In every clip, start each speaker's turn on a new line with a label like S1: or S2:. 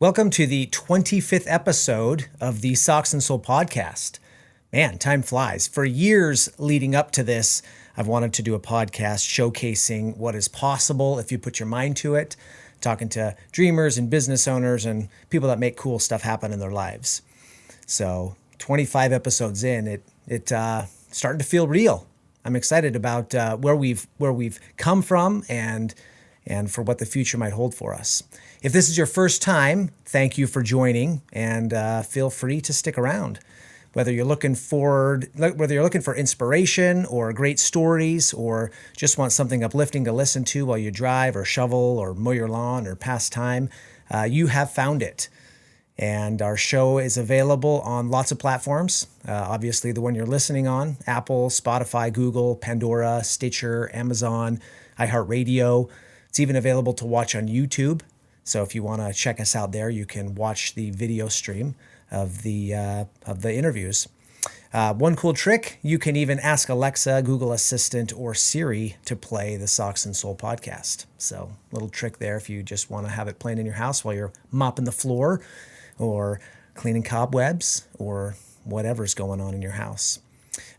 S1: Welcome to the 25th episode of the Socks and Soul podcast. Man, time flies. For years leading up to this, I've wanted to do a podcast showcasing what is possible if you put your mind to it, talking to dreamers and business owners and people that make cool stuff happen in their lives. So 25 episodes in, it's starting to feel real. I'm excited about where we've come from and for what the future might hold for us. If this is your first time, thank you for joining, and feel free to stick around. Whether you're looking for inspiration or great stories, or just want something uplifting to listen to while you drive or shovel or mow your lawn or pass time, you have found it. And our show is available on lots of platforms. Obviously, the one you're listening on: Apple, Spotify, Google, Pandora, Stitcher, Amazon, iHeartRadio. It's even available to watch on YouTube. So if you want to check us out there, you can watch the video stream of the interviews. One cool trick: you can even ask Alexa, Google Assistant, or Siri to play the Socks and Soul podcast. So little trick there if you just want to have it playing in your house while you're mopping the floor or cleaning cobwebs or whatever's going on in your house.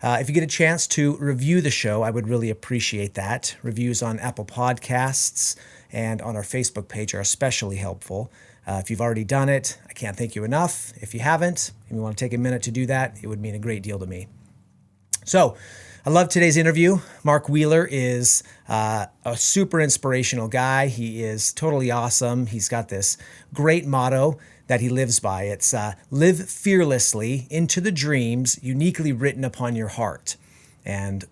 S1: If you get a chance to review the show, I would really appreciate that. Reviews on Apple Podcasts and on our Facebook page are especially helpful. If you've already done it, I can't thank you enough. If you haven't, and you want to take a minute to do that, it would mean a great deal to me. So, I love today's interview. Mark Wheeler is a super inspirational guy. He is totally awesome. He's got this great motto that he lives by. It's live fearlessly into the dreams uniquely written upon your heart. And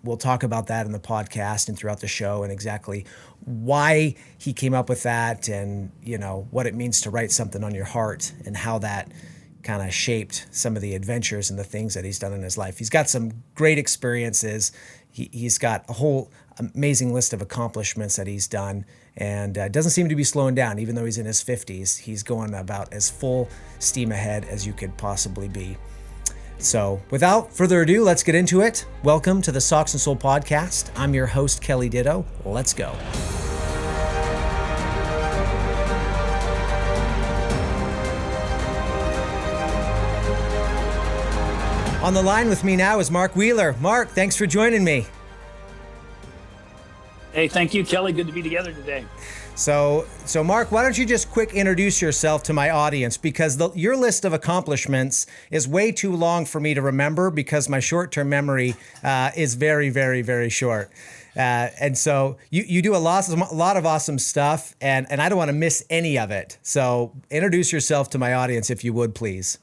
S1: we'll talk about that in the podcast and throughout the show, and exactly why he came up with that, and what it means to write something on your heart, and how that kind of shaped some of the adventures and the things that he's done in his life. He's got some great experiences. He's got a whole amazing list of accomplishments that he's done, and doesn't seem to be slowing down. Even though he's in his 50s, he's going about as full steam ahead as you could possibly be. So without further ado, let's get into it. Welcome to the Socks and Soul podcast. I'm your host, Kelly Ditto. Let's go. On the line with me now is Mark Wheeler. Mark, thanks for joining me.
S2: Hey, thank you, Kelly. Good to be together today.
S1: So Mark, why don't you just quick introduce yourself to my audience, because your list of accomplishments is way too long for me to remember, because my short-term memory is very, very, very short. And so you do a lot of awesome stuff, and I don't want to miss any of it. So introduce yourself to my audience, if you would, please.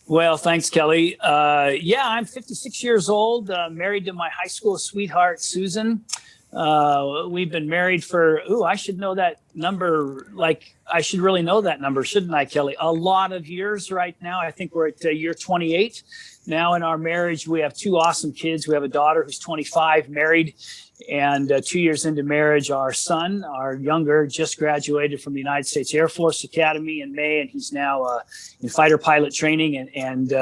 S2: Well, thanks, Kelly. I'm 56 years old, married to my high school sweetheart, Susan. We've been married for, I should know that number. I should really know that number, shouldn't I, Kelly? A lot of years right now. I think we're at year 28 now in our marriage. We have two awesome kids. We have a daughter who's 25, married, and 2 years into marriage, our son, our younger, just graduated from the United States Air Force Academy in May, and he's now in fighter pilot training.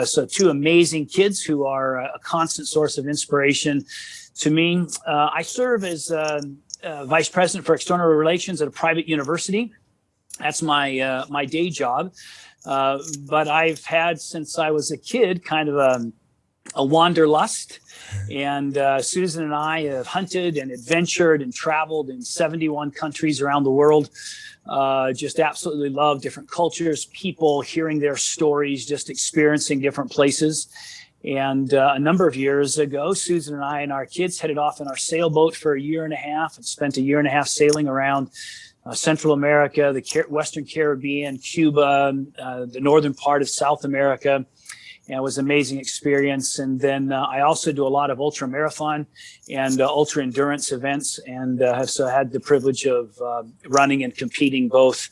S2: So two amazing kids who are a constant source of inspiration to me. I serve as Vice President for External Relations at a private university. That's my day job. But I've had, since I was a kid, kind of a wanderlust. And Susan and I have hunted and adventured and traveled in 71 countries around the world. Just absolutely love different cultures, people, hearing their stories, just experiencing different places. And a number of years ago, Susan and I and our kids headed off in our sailboat for a year and a half and spent a year and a half sailing around Central America, the Western Caribbean, Cuba, the northern part of South America. And it was an amazing experience. And then I also do a lot of ultra marathon and ultra endurance events, and have so had the privilege of running and competing both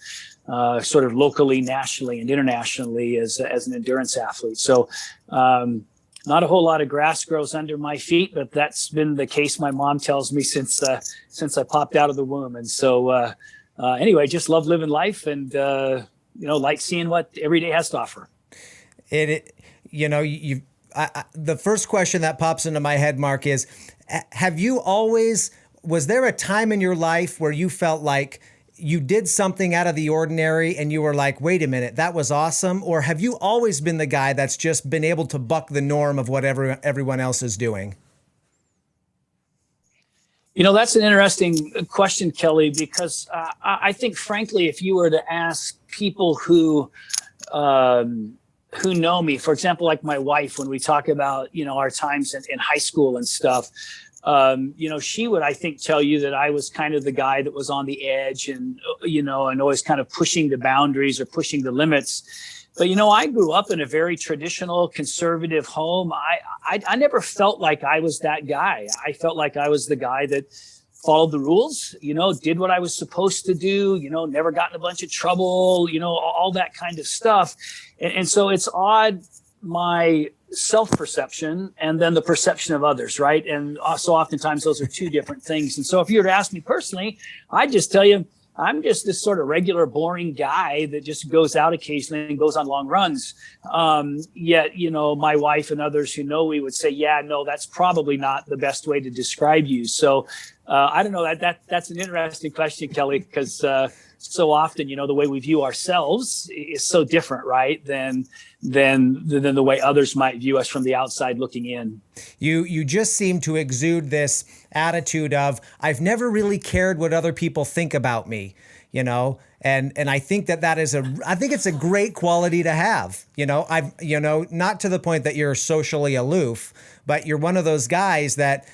S2: sort of locally, nationally, and internationally as an endurance athlete. So not a whole lot of grass grows under my feet, but that's been the case, my mom tells me, since I popped out of the womb. And so anyway, just love living life, and like seeing what every day has to offer. The first question that pops into my head, Mark, is, was there a time in your life where you felt like
S1: you did something out of the ordinary and you were like, wait a minute, that was awesome? Or have you always been the guy that's just been able to buck the norm of what everyone else is doing?
S2: That's an interesting question, Kelly, because I think, frankly, if you were to ask people who know me, for example, like my wife, when we talk about, our times in high school and stuff, she would, I think, tell you that I was kind of the guy that was on the edge and always kind of pushing the boundaries or pushing the limits. But, I grew up in a very traditional, conservative home. I never felt like I was that guy. I felt like I was the guy that followed the rules, did what I was supposed to do, never got in a bunch of trouble, all that kind of stuff. And so it's odd, my self-perception and then the perception of others, right? And so oftentimes those are two different things. And so if you were to ask me personally, I'd just tell you, I'm just this sort of regular, boring guy that just goes out occasionally and goes on long runs. Yet, my wife and others who know me would say, yeah, no, that's probably not the best way to describe you. So I don't know, that's an interesting question, Kelly, because so often, the way we view ourselves is so different, right, than the way others might view us from the outside looking in.
S1: You just seem to exude this attitude of, I've never really cared what other people think about me, and I think that is I think it's a great quality to have. Not to the point that you're socially aloof, but you're one of those guys that,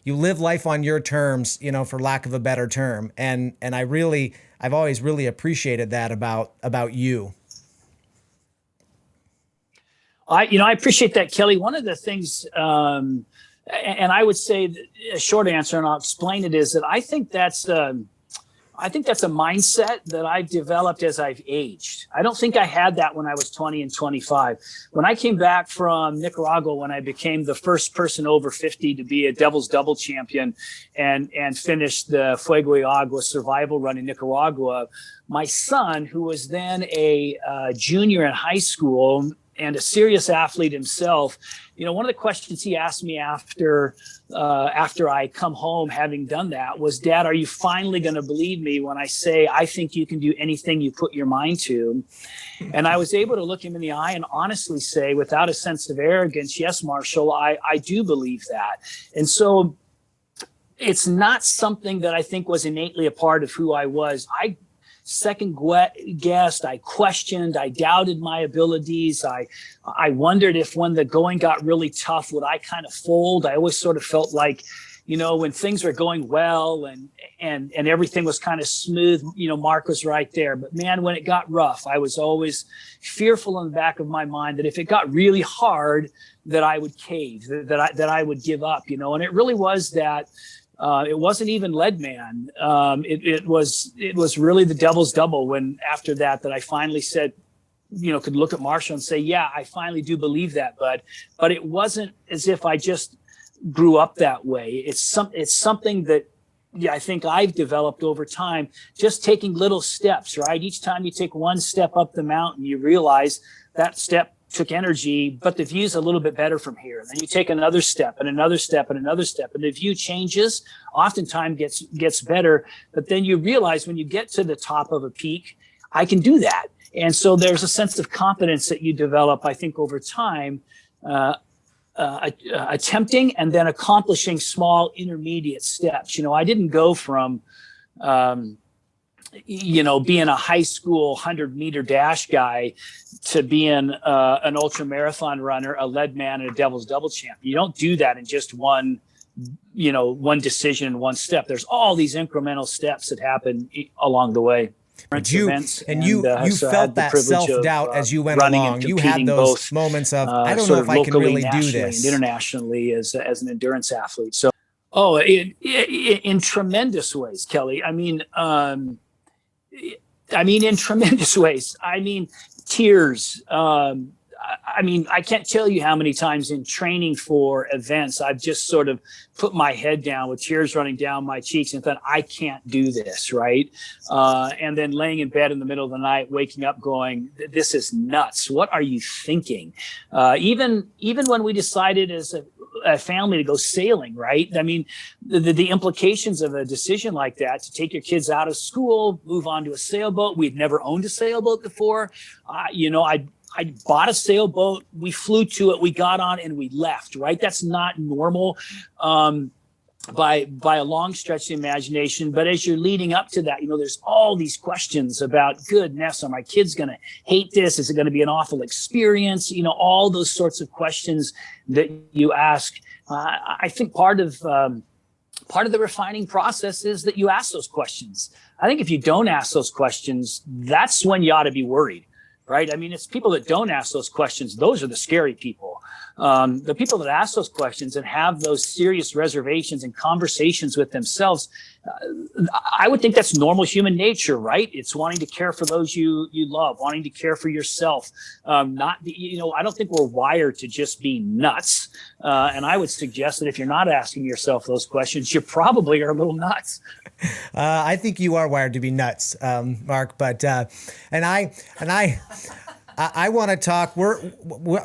S1: you live life on your terms, for lack of a better term. And I've always really appreciated that about you.
S2: I appreciate that, Kelly. One of the things, and I would say a short answer, and I'll explain it, is that I think that's a mindset that I've developed as I've aged. I don't think I had that when I was 20 and 25. When I came back from Nicaragua, when I became the first person over 50 to be a Devil's Double champion and finished the Fuego y Agua survival run in Nicaragua, my son, who was then a junior in high school and a serious athlete himself, one of the questions he asked me after I come home having done that was, Dad, are you finally going to believe me when I say I think you can do anything you put your mind to? And I was able to look him in the eye and honestly say, without a sense of arrogance, yes, Marshall, I do believe that. And so it's not something that I think was innately a part of who I was. I second guessed, I questioned, I doubted my abilities. I wondered if when the going got really tough, would I kind of fold? I always sort of felt like, when things were going well and everything was kind of smooth, Mark was right there. But man, when it got rough, I was always fearful in the back of my mind that if it got really hard, that I would cave, that I would give up, and it really was that. It wasn't even Leadman. It was really the Devil's Double when after that I finally said, could look at Marshall and say, yeah, I finally do believe that, bud. But it wasn't as if I just grew up that way. It's something that, yeah, I think I've developed over time, just taking little steps, right? Each time you take one step up the mountain, you realize that step took energy, but the view's a little bit better from here. And then you take another step and another step and another step, and the view changes, oftentimes gets better. But then you realize when you get to the top of a peak, I can do that. And so there's a sense of confidence that you develop, I think, over time, attempting and then accomplishing small intermediate steps. I didn't go from being a high school 100-meter dash guy to being an ultra marathon runner, a lead man, and a Devil's Double champ. You don't do that in just one decision and one step. There's all these incremental steps that happen along the way.
S1: But you felt that self-doubt as you went along. You had those moments of, I don't know if I can really do this.
S2: And internationally as an endurance athlete. So, in tremendous ways, Kelly. In tremendous ways. Tears. I can't tell you how many times in training for events, I've just sort of put my head down with tears running down my cheeks and thought, I can't do this, right? And then laying in bed in the middle of the night, waking up going, this is nuts. What are you thinking? Even when we decided a family to go sailing, right? I mean, the implications of a decision like that, to take your kids out of school, move on to a sailboat. We'd never owned a sailboat before. I bought a sailboat. We flew to it. We got on and we left, right? That's not normal. By a long stretch of the imagination. But as you're leading up to that, there's all these questions about, goodness, are my kids going to hate this? Is it going to be an awful experience? All those sorts of questions that you ask. I think part of the refining process is that you ask those questions. I think if you don't ask those questions, that's when you ought to be worried, right? I mean, it's people that don't ask those questions. Those are the scary people. The people that ask those questions and have those serious reservations and conversations with themselves, I would think that's normal human nature, right? It's wanting to care for those you love, wanting to care for yourself. I don't think we're wired to just be nuts. And I would suggest that if you're not asking yourself those questions, you probably are a little nuts.
S1: I think you are wired to be nuts, Mark. But I want to talk.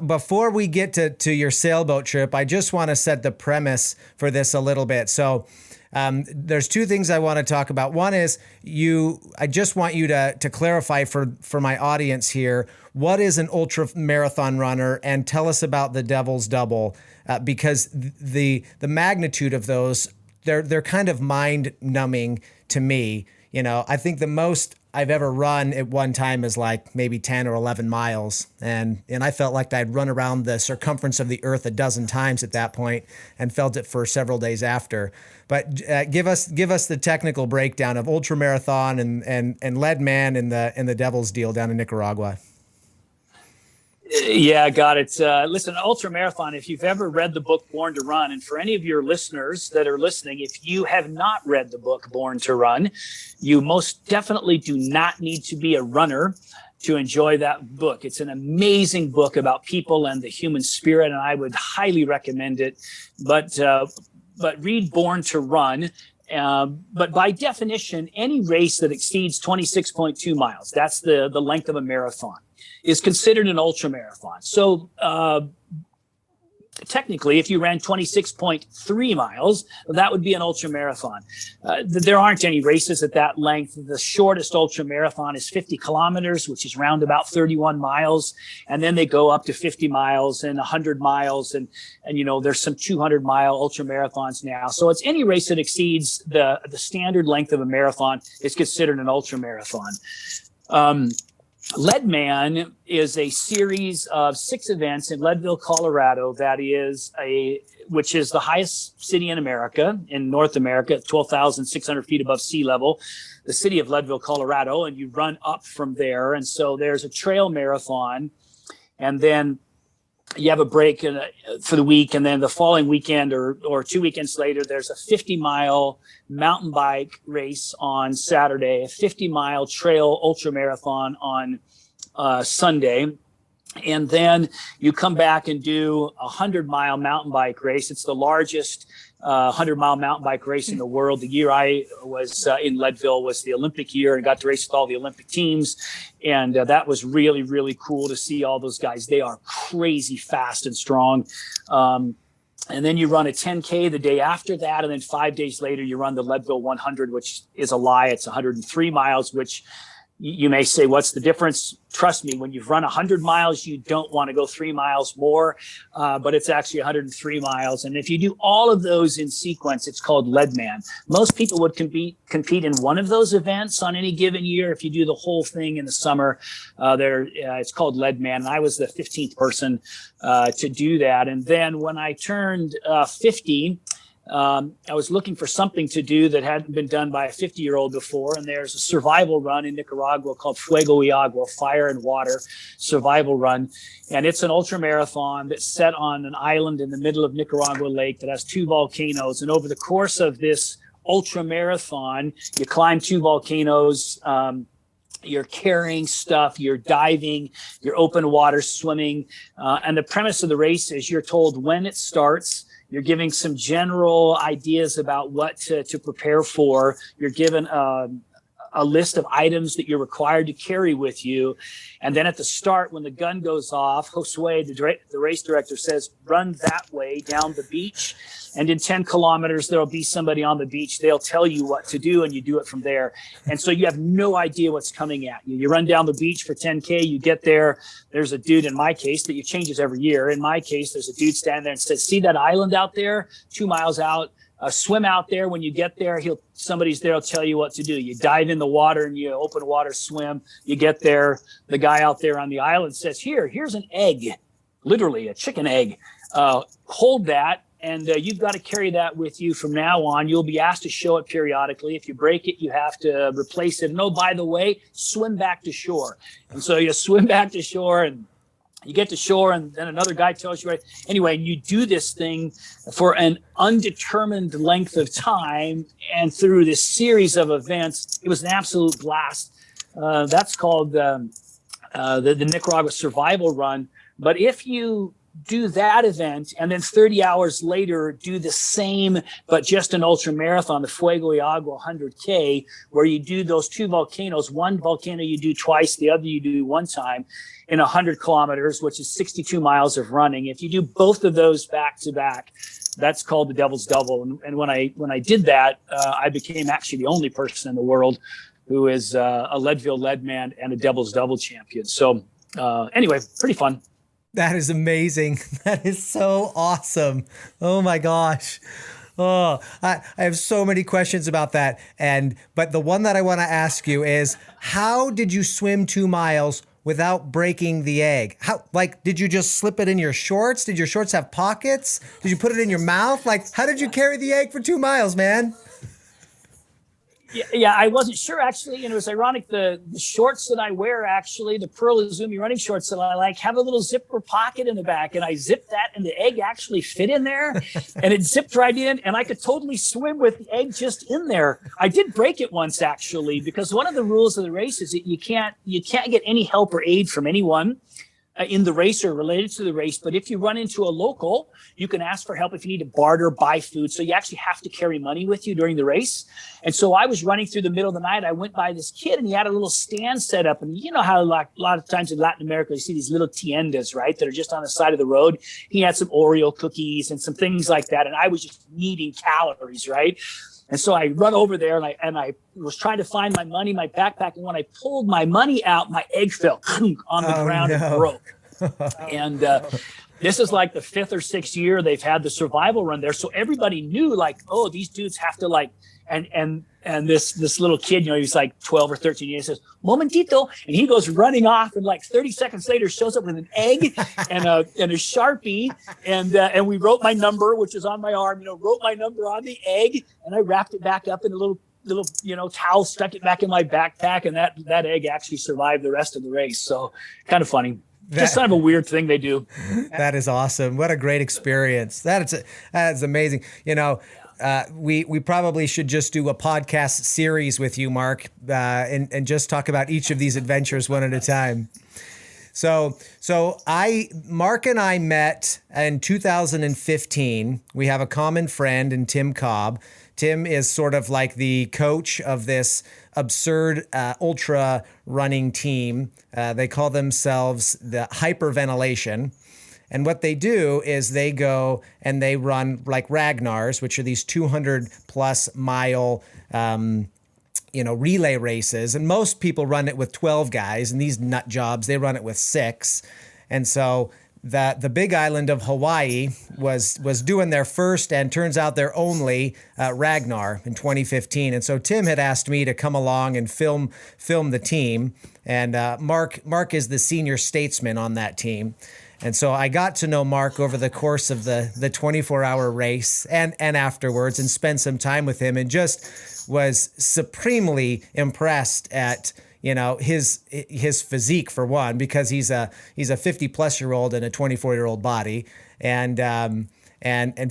S1: Before we get to your sailboat trip, I just want to set the premise for this a little bit. So there's two things I want to talk about. One is I just want you to clarify for my audience here, what is an ultra marathon runner, and tell us about the Devil's Double, because the magnitude of those, they're kind of mind numbing to me. I think the most I've ever run at one time is like maybe 10 or 11 miles. And I felt like I'd run around the circumference of the earth a dozen times at that point, and felt it for several days after. But give us the technical breakdown of ultramarathon and Lead Man and the Devil's Deal down in Nicaragua.
S2: Yeah, got it. Listen, ultramarathon, if you've ever read the book Born to Run, and for any of your listeners that are listening, if you have not read the book Born to Run, you most definitely do not need to be a runner to enjoy that book. It's an amazing book about people and the human spirit, and I would highly recommend it. But read Born to Run. But by definition, any race that exceeds 26.2 miles, that's the length of a marathon, is considered an ultramarathon. So technically, if you ran 26.3 miles, that would be an ultramarathon. There aren't any races at that length. The shortest ultramarathon is 50 kilometers, which is round about 31 miles. And then they go up to 50 miles and 100 miles. And there's some 200-mile ultramarathons now. So it's any race that exceeds the standard length of a marathon is considered an ultramarathon. Lead Man is a series of 6 events in Leadville, Colorado. Which is the highest city in America, in North America, 12,600 feet above sea level, the city of Leadville, Colorado, and you run up from there. And so there's a trail marathon, and then you have a break for the week, and then the following weekend or 2 weekends later, there's a 50-mile mountain bike race on Saturday, a 50-mile trail ultramarathon on Sunday. And then you come back and do a 100-mile mountain bike race. It's the largest 100-mile mountain bike race in the world. The year I was in Leadville was the Olympic year, and got to race with all the Olympic teams. And that was really, really cool to see all those guys. They are crazy fast and strong. And then you run a 10K the day after that. And then 5 days later, you run the Leadville 100, which is a lie. It's 103 miles, which you may say, what's the difference? Trust me, when you've run 100 miles, you don't want to go 3 miles more, but it's actually 103 miles. And if you do all of those in sequence, it's called Lead Man. Most people would compete in one of those events on any given year. If you do the whole thing in the summer, it's called Lead Man. And I was the 15th person to do that. And then when I turned 50, I was looking for something to do that hadn't been done by a 50-year-old before. And there's a survival run in Nicaragua called Fuego y Agua, Fire and Water Survival Run. And it's an ultramarathon that's set on an island in the middle of Nicaragua Lake that has 2 volcanoes. And over the course of this ultramarathon, you climb 2 volcanoes, you're carrying stuff, you're diving, you're open water swimming. And the premise of the race is you're told when it starts. You're giving some general ideas about what to prepare for. You're given a a list of items that you're required to carry with you. And then at the start, when the gun goes off, Josue, the race director, says, run that way down the beach. And in 10 kilometers, there'll be somebody on the beach. They'll tell you what to do, and you do it from there. And so you have no idea what's coming at you. You run down the beach for 10K, you get there. There's a dude, in my case, that changes every year. In my case, there's a dude standing there and says, see that island out there, 2 miles out? Swim out there. When you get there, somebody's there will tell you what to do. You dive in the water and you open water swim. You get there. The guy out there on the island says, here's an egg, literally a chicken egg. Hold that, and you've got to carry that with you from now on. You'll be asked to show it periodically. If you break it, you have to replace it. And oh, by the way, swim back to shore. And so you swim back to shore, and you get to shore, and then another guy tells you, right? Anyway, you do this thing for an undetermined length of time, and through this series of events, it was an absolute blast. That's called the Nicaragua Survival Run. But if you do that event and then 30 hours later do the same, but just an ultra marathon, the Fuego y Agua 100K, where you do those two volcanoes, one volcano you do twice, the other you do one time, in 100 kilometers, which is 62 miles of running. If you do both of those back to back, that's called the Devil's Double. And when I did that, I became actually the only person in the world who is a Leadville Leadman and a Devil's Double champion. So anyway, pretty fun.
S1: That is amazing. That is so awesome. Oh my gosh. Oh, I have so many questions about that. But the one that I want to ask you is, how did you swim 2 miles without breaking the egg? Did you just slip it in your shorts? Did your shorts have pockets? Did you put it in your mouth? How did you carry the egg for 2 miles, man?
S2: Yeah, I wasn't sure, actually. And it was ironic. The shorts that I wear, actually, the Pearl Izumi running shorts that I like, have a little zipper pocket in the back. And I zipped that, and the egg actually fit in there. And it zipped right in. And I could totally swim with the egg just in there. I did break it once, actually, because one of the rules of the race is that you can't get any help or aid from anyone in the race or related to the race. But if you run into a local, you can ask for help if you need to barter, buy food. So you actually have to carry money with you during the race. And so I was running through the middle of the night. I went by this kid, and he had a little stand set up. And you know how a lot of times in Latin America, you see these little tiendas, right, that are just on the side of the road. He had some Oreo cookies and some things like that. And I was just needing calories, right? And so I run over there, and I was trying to find my money, my backpack. And when I pulled my money out, my egg fell on the ground and broke. And this is like the 5th or 6th year they've had the survival run there. So everybody knew, oh, these dudes have to and this little kid, he's like 12 or 13 years, says, momentito. And he goes running off, and 30 seconds later shows up with an egg and a Sharpie. And we wrote my number, which is on my arm, wrote my number on the egg, and I wrapped it back up in a little towel, stuck it back in my backpack. And that egg actually survived the rest of the race. So kind of funny. Just kind of a weird thing they do.
S1: That is awesome. What a great experience. That is amazing. We probably should just do a podcast series with you, Mark, and just talk about each of these adventures one at a time. So Mark and I met in 2015. We have a common friend in Tim Cobb. Tim is sort of like the coach of this absurd ultra running team. They call themselves the Hyperventilation. And what they do is they go and they run like Ragnar's, which are these 200 plus mile relay races. And most people run it with 12 guys, and these nut jobs, they run it with 6. And so the big island of Hawaii was doing their first and turns out their only Ragnar in 2015. And so Tim had asked me to come along and film the team. And Mark is the senior statesman on that team. And so I got to know Mark over the course of the 24-hour race and afterwards, and spent some time with him, and just was supremely impressed at his physique, for one, because he's a 50-plus-year-old in a 24-year-old body, and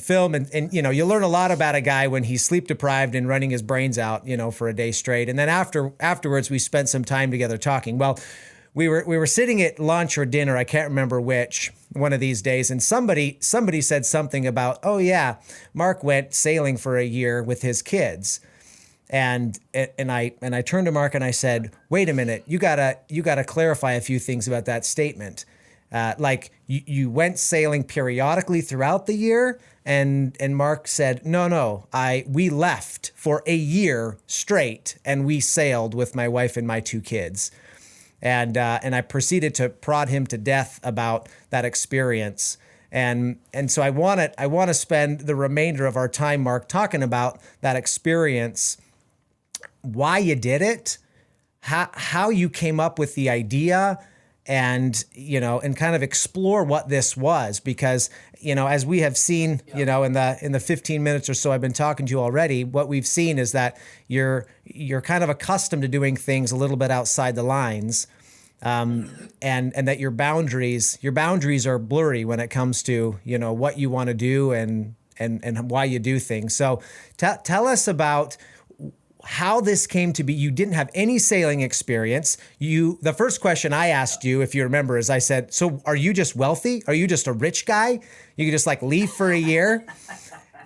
S1: film and you learn a lot about a guy when he's sleep deprived and running his brains out for a day straight. And then afterwards we spent some time together talking. Well, we were sitting at lunch or dinner, I can't remember which, one of these days, and somebody said something about, oh yeah, Mark went sailing for a year with his kids. And I turned to Mark and I said, "Wait a minute, you gotta clarify a few things about that statement. Like you went sailing periodically throughout the year." And Mark said, "No, we left for a year straight, and we sailed with my wife and my 2 kids." And I proceeded to prod him to death about that experience. And so I want to spend the remainder of our time, Mark, talking about that experience, why you did it, how you came up with the idea, and kind of explore what this was, because as we have seen, in the 15 minutes or so I've been talking to you already, what we've seen is that you're kind of accustomed to doing things a little bit outside the lines, and that your boundaries are blurry when it comes to what you want to do and why you do things. So tell us about how this came to be. You didn't have any sailing experience. The first question I asked you, if you remember, is I said, "So are you just wealthy? Are you just a rich guy? You can just leave for a year?"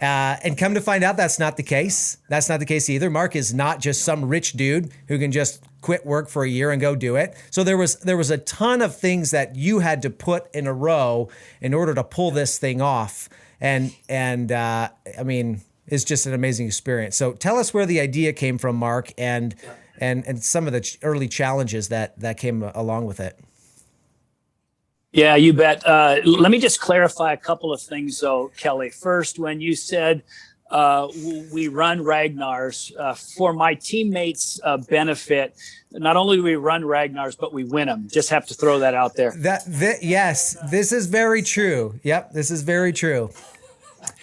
S1: And come to find out, that's not the case. That's not the case either. Mark is not just some rich dude who can just quit work for a year and go do it. So there was a ton of things that you had to put in a row in order to pull this thing off. And I mean, it's just an amazing experience. So tell us where the idea came from, Mark, and some of the early challenges that came along with it.
S2: Yeah, you bet. Let me just clarify a couple of things, though, Kelly. First, when you said we run Ragnar's, for my teammates' benefit, not only do we run Ragnar's, but we win them. Just have to throw that out there.
S1: Yes, this is very true. Yep, this is very true.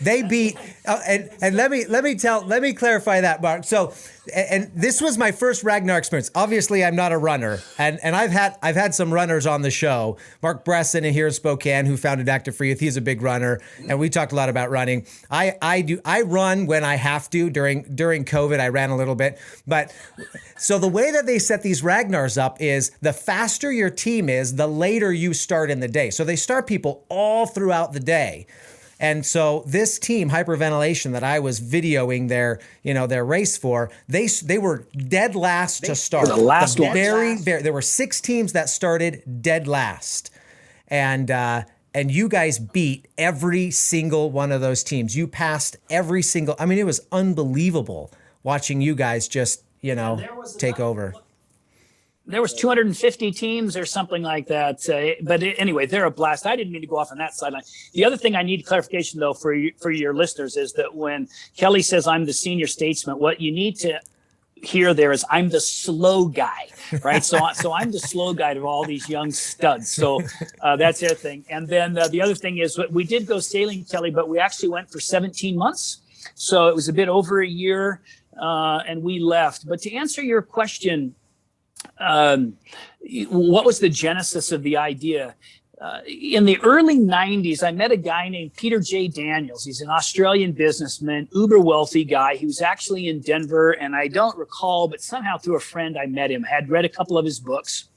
S1: They beat, and let me clarify that, Mark. So, and this was my first Ragnar experience. Obviously, I'm not a runner, and I've had some runners on the show. Mark Bresson here in Spokane, who founded Active for Youth, he's a big runner, and we talked a lot about running. I run when I have to. During COVID, I ran a little bit, but so the way that they set these Ragnars up is the faster your team is, the later you start in the day. So they start people all throughout the day. And so this team, Hyperventilation, that I was videoing their race for, they were dead last to start.
S2: The last one.
S1: There were 6 teams that started dead last, and you guys beat every single one of those teams. You passed every single. I mean, it was unbelievable watching you guys just take over.
S2: There was 250 teams or something like that. But anyway, they're a blast. I didn't mean to go off on that sideline. The other thing I need clarification, though, for your listeners is that when Kelly says I'm the senior statesman, what you need to hear there is I'm the slow guy, right? So I'm the slow guy to all these young studs. So that's their thing. And then the other thing is we did go sailing, Kelly, but we actually went for 17 months. So it was a bit over a year, and we left. But to answer your question, what was the genesis of the idea? In the early 90s, I met a guy named Peter J. Daniels. He's an Australian businessman, uber wealthy guy. He was actually in Denver, and I don't recall, but somehow through a friend, I met him. I had read a couple of his books.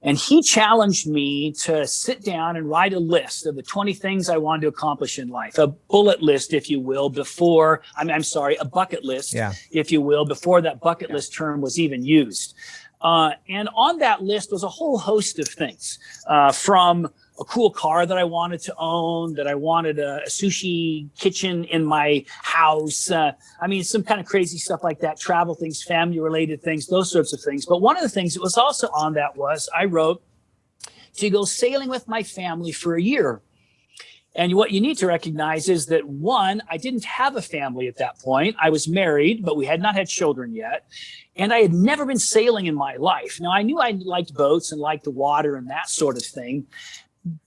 S2: And he challenged me to sit down and write a list of the 20 things I wanted to accomplish in life, a bullet list, if you will, before, a bucket list, if you will, before that bucket list term was even used. And on that list was a whole host of things, from a cool car that I wanted to own, that I wanted a sushi kitchen in my house. Some kind of crazy stuff like that, travel things, family related things, those sorts of things. But one of the things that was also on that was I wrote to go sailing with my family for a year. And what you need to recognize is that, one, I didn't have a family at that point. I was married, but we had not had children yet. And I had never been sailing in my life. Now, I knew I liked boats and liked the water and that sort of thing.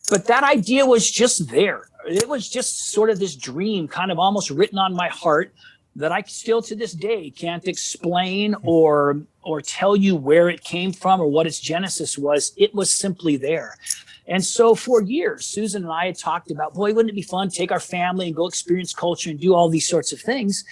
S2: But that idea was just there. It was just sort of this dream kind of almost written on my heart that I still to this day can't explain or tell you where it came from or what its genesis was. It was simply there. And so for years, Susan and I had talked about, boy, wouldn't it be fun to take our family and go experience culture and do all these sorts of things?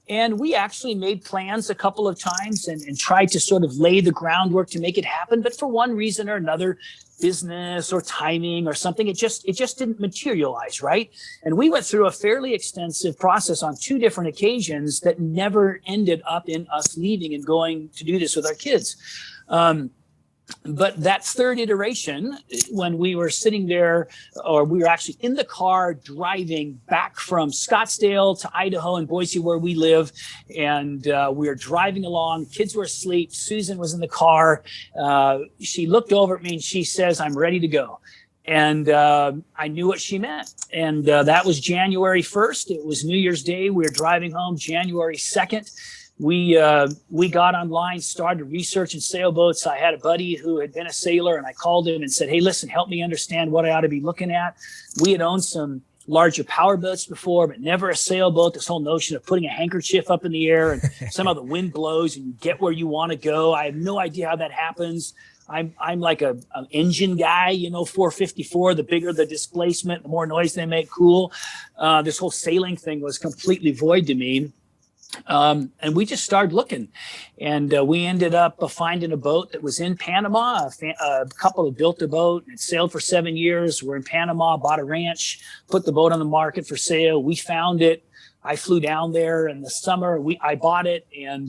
S2: And we actually made plans a couple of times and tried to sort of lay the groundwork to make it happen. But for one reason or another, business or timing or something, it just didn't materialize, right? And we went through a fairly extensive process on 2 different occasions that never ended up in us leaving and going to do this with our kids. But that third iteration, when we were sitting there, or we were actually in the car driving back from Scottsdale to Idaho and Boise, where we live, and we were driving along, kids were asleep, Susan was in the car. She looked over at me and she says, "I'm ready to go." And I knew what she meant. And that was January 1st. It was New Year's Day. We were driving home January 2nd. We got online, started researching sailboats. I had a buddy who had been a sailor, and I called him and said, "Hey, listen, help me understand what I ought to be looking at." We had owned some larger power boats before, but never a sailboat. This whole notion of putting a handkerchief up in the air and somehow the wind blows and you get where you want to go. I have no idea how that happens. I'm like an engine guy, 454, the bigger the displacement, the more noise they make, cool. This whole sailing thing was completely void to me. And we just started looking, and we ended up finding a boat that was in Panama. A couple had built a boat and sailed for 7 years. We're in Panama, bought a ranch, put the boat on the market for sale. We found it. I flew down there in the summer. I bought it, and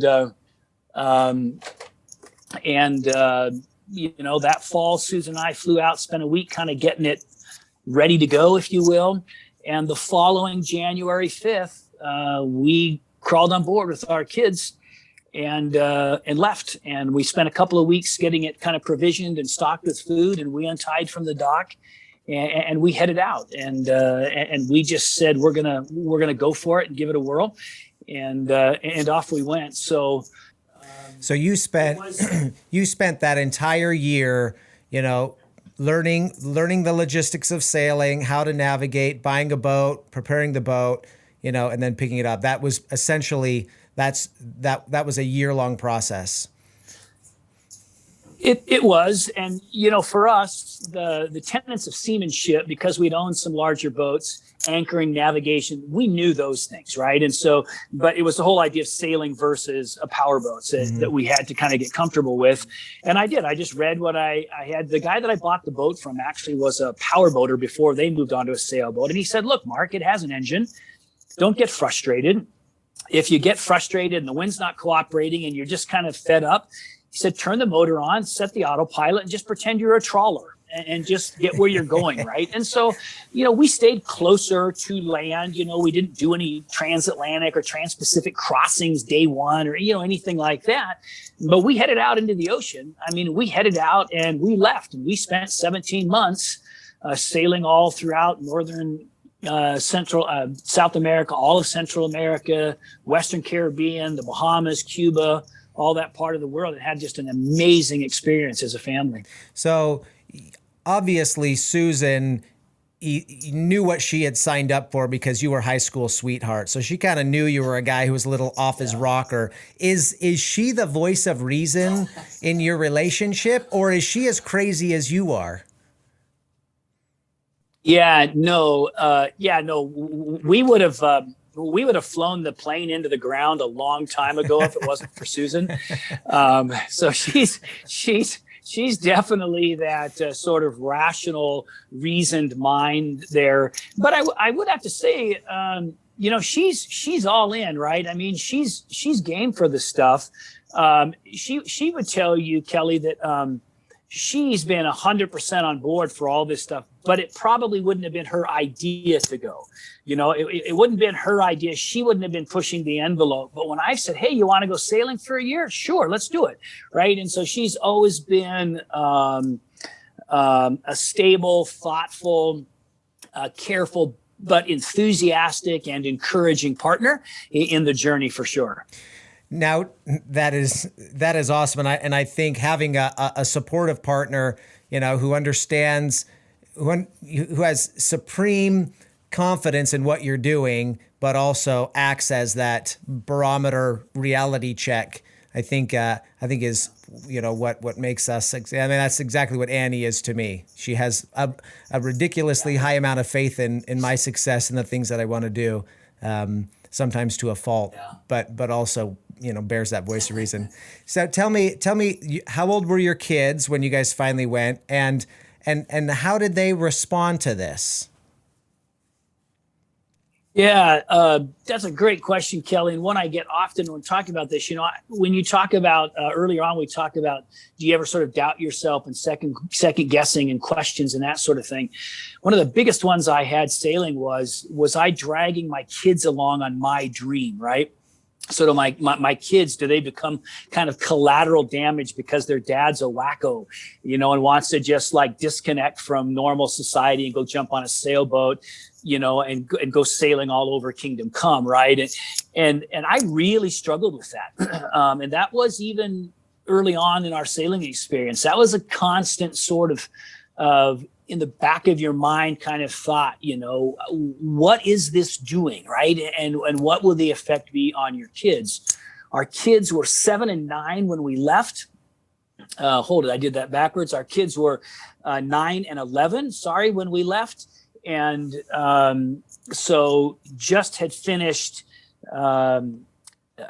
S2: that fall, Susan and I flew out, spent a week kind of getting it ready to go, if you will. And the following January 5th, we crawled on board with our kids and left. And we spent a couple of weeks getting it kind of provisioned and stocked with food. And we untied from the dock and we headed out. And we just said, we're gonna go for it and give it a whirl. And off we went. So
S1: you spent you spent that entire year, learning the logistics of sailing, how to navigate, buying a boat, preparing the boat, and then picking it up. That was essentially that was a year-long process.
S2: It was, and for us, the tenets of seamanship, because we'd owned some larger boats, anchoring, navigation, we knew those things, right? And so, but it was the whole idea of sailing versus a power boat that we had to kind of get comfortable with. And I did. I just read what I had. The guy that I bought the boat from actually was a power boater before they moved on to a sailboat, and he said, "Look, Mark, it has an engine. Don't get frustrated. If you get frustrated and the wind's not cooperating and you're just kind of fed up," he said, "turn the motor on, set the autopilot, and just pretend you're a trawler and just get where you're going," right? And so, we stayed closer to land. We didn't do any transatlantic or trans-Pacific crossings day one or, anything like that. But we headed out into the ocean. I mean, we headed out and we left, and we spent 17 months sailing all throughout northern South America, all of Central America, Western Caribbean, the Bahamas, Cuba, all that part of the world. It had just an amazing experience as a family.
S1: So obviously Susan knew what she had signed up for because you were high school sweetheart. So she kind of knew you were a guy who was a little off his rocker. Is she the voice of reason in your relationship, or is she as crazy as you are?
S2: No. We would have flown the plane into the ground a long time ago if it wasn't for Susan. So she's definitely that sort of rational, reasoned mind there. But I would have to say, she's all in, right? I mean, she's game for the stuff. She would tell you, Kelly, that she's been 100% on board for all this stuff, but it probably wouldn't have been her idea to go. It wouldn't have been her idea. She wouldn't have been pushing the envelope. But when I said, "Hey, you want to go sailing for a year?" Sure, let's do it. Right. And so she's always been a stable, thoughtful, careful, but enthusiastic and encouraging partner in the journey for sure.
S1: Now that is awesome, and I think having a supportive partner, who understands, who has supreme confidence in what you're doing, but also acts as that barometer reality check, I think is what makes us. I mean, that's exactly what Annie is to me. She has a ridiculously high amount of faith in my success and the things that I want to do. sometimes to a fault, but also, bears that voice of reason. So tell me, how old were your kids when you guys finally went, and how did they respond to this?
S2: Yeah, that's a great question, Kelly, and one I get often when talking about this. When you talk about earlier on, we talked about, do you ever sort of doubt yourself and second guessing and questions and that sort of thing. One of the biggest ones I had sailing was I dragging my kids along on my dream, right? So to my kids, do they become kind of collateral damage because their dad's a wacko, and wants to just like disconnect from normal society and go jump on a sailboat, and go sailing all over Kingdom Come, right? And I really struggled with that, and that was even early on in our sailing experience. That was a constant sort of in the back of your mind kind of thought, what is this doing, right? And what will the effect be on your kids? Our kids were 7 and 9 when we left. Hold it, I did that backwards. Our kids were 9 and 11, when we left. And so just had finished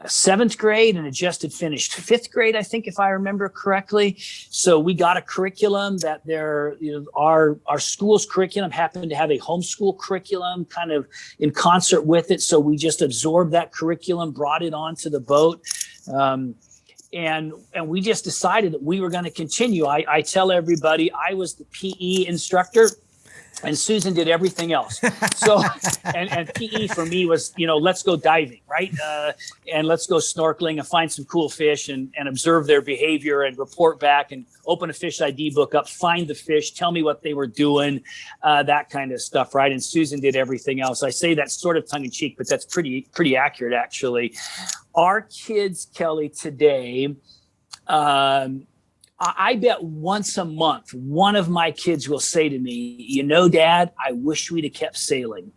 S2: 7th grade and had just had finished 5th grade, I think, if I remember correctly. So we got a curriculum that our school's curriculum happened to have a homeschool curriculum kind of in concert with it. So we just absorbed that curriculum, brought it onto the boat. And we just decided that we were going to continue. I tell everybody I was the PE instructor, and Susan did everything else. So, and PE for me was, let's go diving, right? And let's go snorkeling and find some cool fish and observe their behavior and report back and open a fish ID book up, find the fish, tell me what they were doing, that kind of stuff, right? And Susan did everything else. I say that sort of tongue in cheek, but that's pretty accurate, actually. Our kids, Kelly, today, I bet once a month, one of my kids will say to me, Dad, I wish we'd have kept sailing.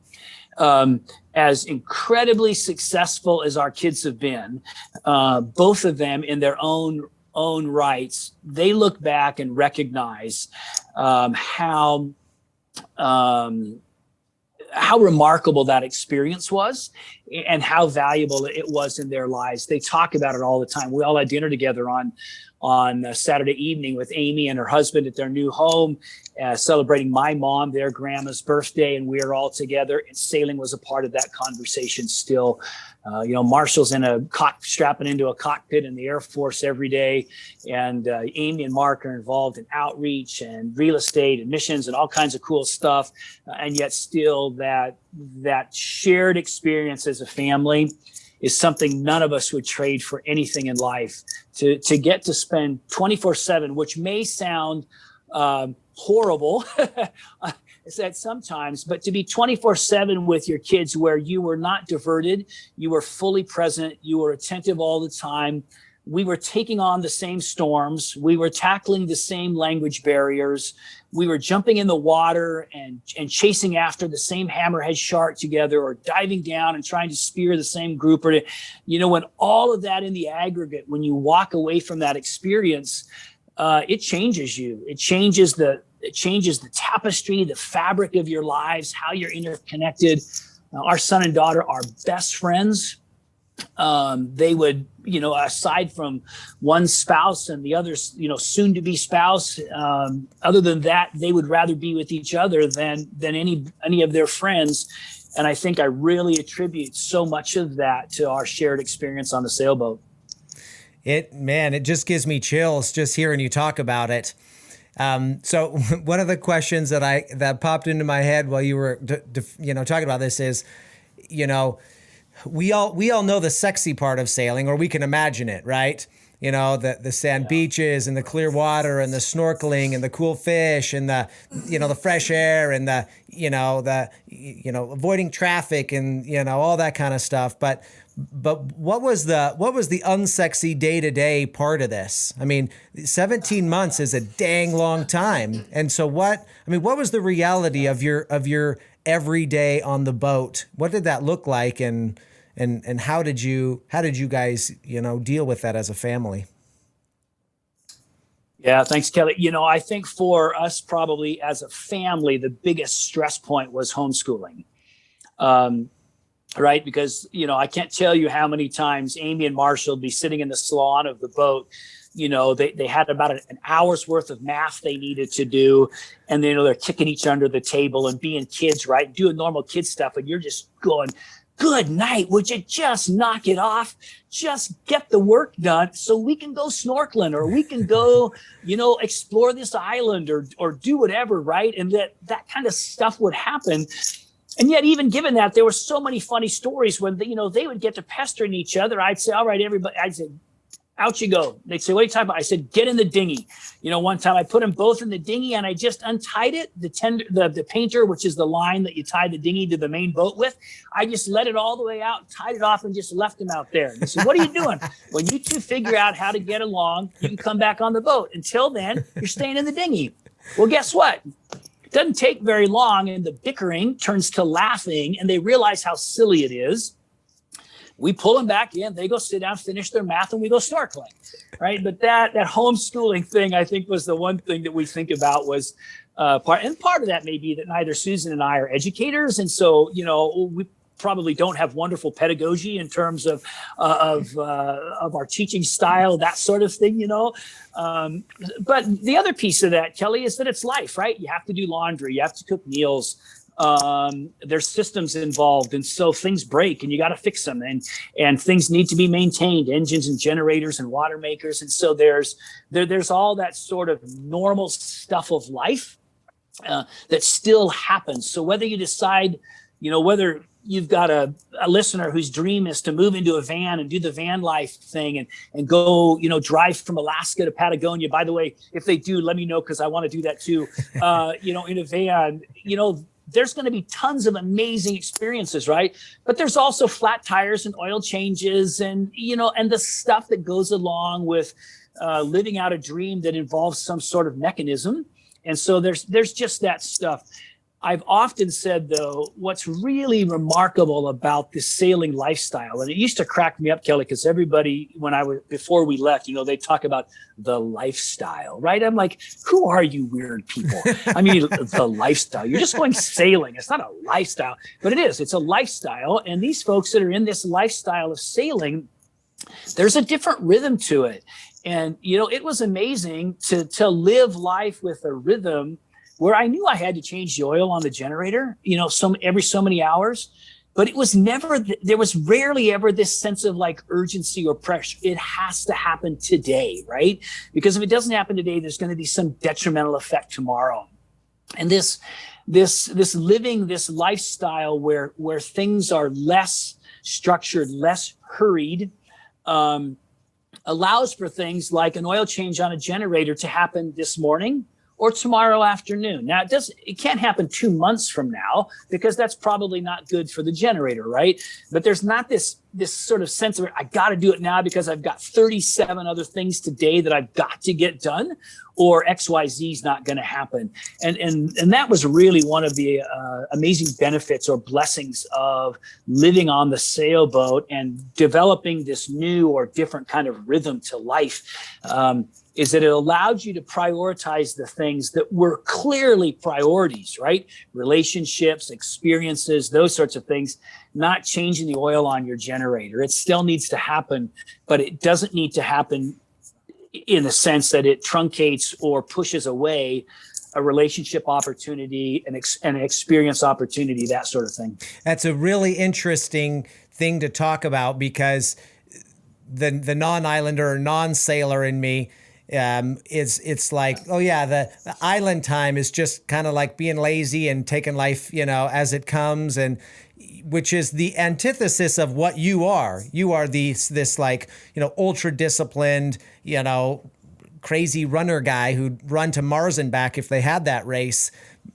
S2: As incredibly successful as our kids have been, both of them in their own rights, they look back and recognize how remarkable that experience was and how valuable it was in their lives. They talk about it all the time. We all had dinner together on Saturday evening with Amy and her husband at their new home, celebrating my mom, their grandma's birthday, and we were all together. And sailing was a part of that conversation still. Marshall's strapping into a cockpit in the Air Force every day, and Amy and Mark are involved in outreach and real estate and missions and all kinds of cool stuff. And yet still that shared experience as a family is something none of us would trade for anything in life. To get to spend 24/7, which may sound horrible at sometimes, but to be 24/7 with your kids where you were not diverted, you were fully present, you were attentive all the time. We were taking on the same storms. We were tackling the same language barriers. We were jumping in the water and chasing after the same hammerhead shark together, or diving down and trying to spear the same grouper. When all of that in the aggregate, when you walk away from that experience, it changes you. It changes the tapestry, the fabric of your lives, how you're interconnected. Our son and daughter are best friends. They would, aside from one spouse and the other's, soon to be spouse, other than that, they would rather be with each other than any of their friends. And I think I really attribute so much of that to our shared experience on the sailboat.
S1: It just gives me chills just hearing you talk about it. So one of the questions that popped into my head while you were, talking about this is, we all know the sexy part of sailing, or we can imagine it, right? The sand beaches and the clear water and the snorkeling and the cool fish and the fresh air and the avoiding traffic and, all that kind of stuff. But what was the unsexy day-to-day part of this? I mean, 17 months is a dang long time. And so what was the reality of your every day on the boat? What did that look like? And how did you guys, deal with that as a family?
S2: Yeah, thanks, Kelly. I think for us, probably as a family, the biggest stress point was homeschooling. right? Because, I can't tell you how many times Amy and Marshall would be sitting in the salon of the boat. They had about an hour's worth of math they needed to do. And then, they're kicking each under the table and being kids, right? Doing normal kid stuff. And you're just going, good night. Would you just knock it off? Just get the work done so we can go snorkeling, or we can go, explore this island, or do whatever, right? And that kind of stuff would happen. And yet, even given that, there were so many funny stories when they would get to pestering each other. I'd say, all right, everybody, I'd say, out you go. They'd say, what are you talking about? I said, get in the dinghy. One time I put them both in the dinghy and I just untied it. The painter, which is the line that you tie the dinghy to the main boat with, I just let it all the way out, tied it off, and just left them out there. And they said, what are you doing? When you two figure out how to get along, you can come back on the boat. Until then, you're staying in the dinghy. Well, guess what? It doesn't take very long, and the bickering turns to laughing, and they realize how silly it is. We pull them back in, they go sit down, finish their math, and we go snorkeling, right? But that homeschooling thing, I think, was the one thing that we think about was part of that may be that neither Susan and I are educators. And so, we probably don't have wonderful pedagogy in terms of our teaching style, that sort of thing, But the other piece of that, Kelly, is that it's life, right? You have to do laundry, you have to cook meals. There's systems involved, and so things break and you got to fix them, and things need to be maintained, engines and generators and water makers. And so there's all that sort of normal stuff of life that still happens. So whether you decide, whether you've got a listener whose dream is to move into a van and do the van life thing and go, drive from Alaska to Patagonia. By the way, if they do, let me know, because I want to do that too. In a van, there's going to be tons of amazing experiences, right? But there's also flat tires and oil changes and the stuff that goes along with living out a dream that involves some sort of mechanism. And so there's just that stuff. I've often said, though, what's really remarkable about this sailing lifestyle, and it used to crack me up, Kelly, because everybody, before we left, they talk about the lifestyle, right? I'm like, who are you weird people? I mean, the lifestyle. You're just going sailing. It's not a lifestyle, but it is. It's a lifestyle. And these folks that are in this lifestyle of sailing, there's a different rhythm to it. And, it was amazing to live life with a rhythm where I knew I had to change the oil on the generator, every so many hours, but it was there was rarely ever this sense of like urgency or pressure. It has to happen today, right? Because if it doesn't happen today, there's going to be some detrimental effect tomorrow. And this living this lifestyle where things are less structured, less hurried, allows for things like an oil change on a generator to happen this morning or tomorrow afternoon. Now, it can't happen 2 months from now, because that's probably not good for the generator, right? But there's not this sort of sense of, I got to do it now because I've got 37 other things today that I've got to get done, or XYZ is not going to happen. And that was really one of the amazing benefits or blessings of living on the sailboat and developing this new or different kind of rhythm to life. Is that it allowed you to prioritize the things that were clearly priorities, right? Relationships, experiences, those sorts of things, not changing the oil on your generator. It still needs to happen, but it doesn't need to happen in the sense that it truncates or pushes away a relationship opportunity, an experience opportunity, that sort of thing.
S1: That's a really interesting thing to talk about, because the non-islander or non-sailor in me, it's like, oh yeah, the island time is just kind of like being lazy and taking life, as it comes, and which is the antithesis of what you are. You are this like, ultra disciplined, crazy runner guy who'd run to Mars and back if they had that race.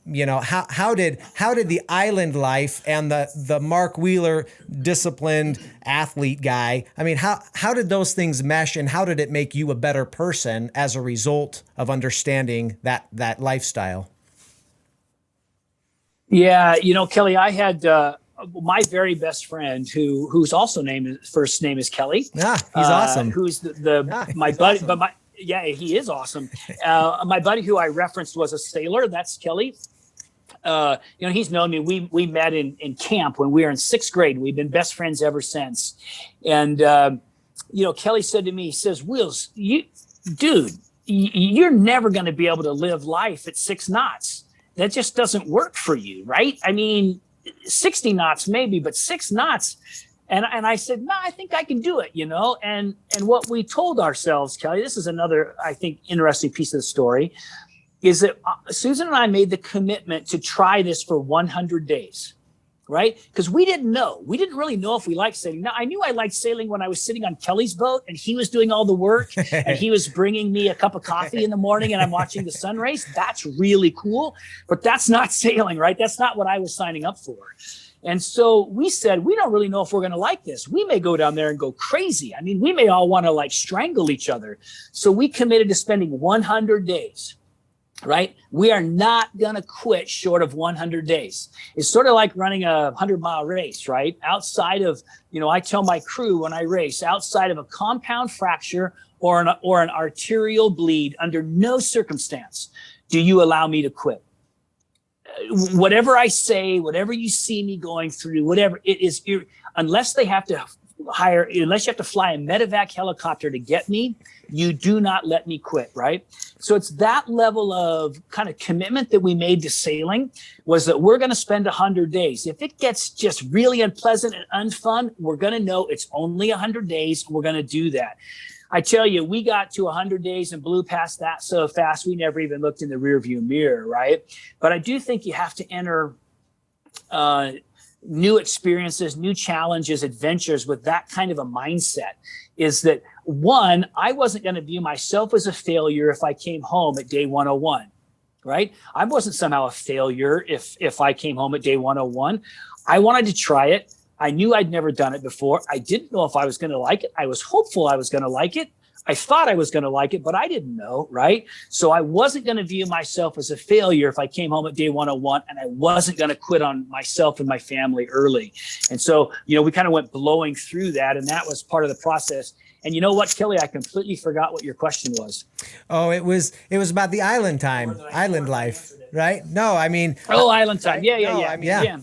S1: How did the island life and the Mark Wheeler disciplined athlete guy, I mean, how did those things mesh, and how did it make you a better person as a result of understanding that lifestyle?
S2: Yeah, Kelly, I had my very best friend whose also first name is Kelly.
S1: Yeah, he's awesome.
S2: Who's my buddy, awesome. Yeah, he is awesome. My buddy who I referenced was a sailor. That's Kelly. He's known me. We met in camp when we were in sixth grade. We've been best friends ever since. And Kelly said to me, he says, Wills, you're never going to be able to live life at 6 knots. That just doesn't work for you, right? I mean, 60 knots maybe, but 6 knots. And I said, no, I think I can do it, And what we told ourselves, Kelly, this is another, I think, interesting piece of the story, is that Susan and I made the commitment to try this for 100 days. Right? Because we didn't know. We didn't really know if we liked sailing. Now, I knew I liked sailing when I was sitting on Kelly's boat and he was doing all the work and he was bringing me a cup of coffee in the morning and I'm watching the sun race. That's really cool. But that's not sailing, right? That's not what I was signing up for. And so we said, we don't really know if we're going to like this. We may go down there and go crazy. I mean, we may all want to strangle each other. So we committed to spending 100 days. Right? We are not going to quit short of 100 days. It's sort of like running a 100-mile race, right? Outside of, I tell my crew when I race, outside of a compound fracture or an arterial bleed, under no circumstance do you allow me to quit. Whatever I say, whatever you see me going through, whatever it is, unless you have to fly a medevac helicopter to get me, you do not let me quit, right? So it's that level of kind of commitment that we made to sailing, was that we're going to spend 100 days. If it gets just really unpleasant and unfun, we're going to know it's only 100 days. We're going to do that. I tell you, we got to 100 days and blew past that so fast, we never even looked in the rearview mirror, right? But I do think you have to enter new experiences, new challenges, adventures with that kind of a mindset. Is that, one, I wasn't going to view myself as a failure if I came home at day 101, right? I wasn't somehow a failure if I came home at day 101. I wanted to try it. I knew I'd never done it before. I didn't know if I was going to like it. I was hopeful I was going to like it. I thought I was going to like it, but I didn't know, right? So I wasn't going to view myself as a failure if I came home at day 101, and I wasn't going to quit on myself and my family early. And so, we kind of went blowing through that, and that was part of the process. And you know what, Kelly, I completely forgot what your question was.
S1: Oh, it was about the island time, island life, right? No, I mean.
S2: Oh, island time. Yeah.
S1: Yeah.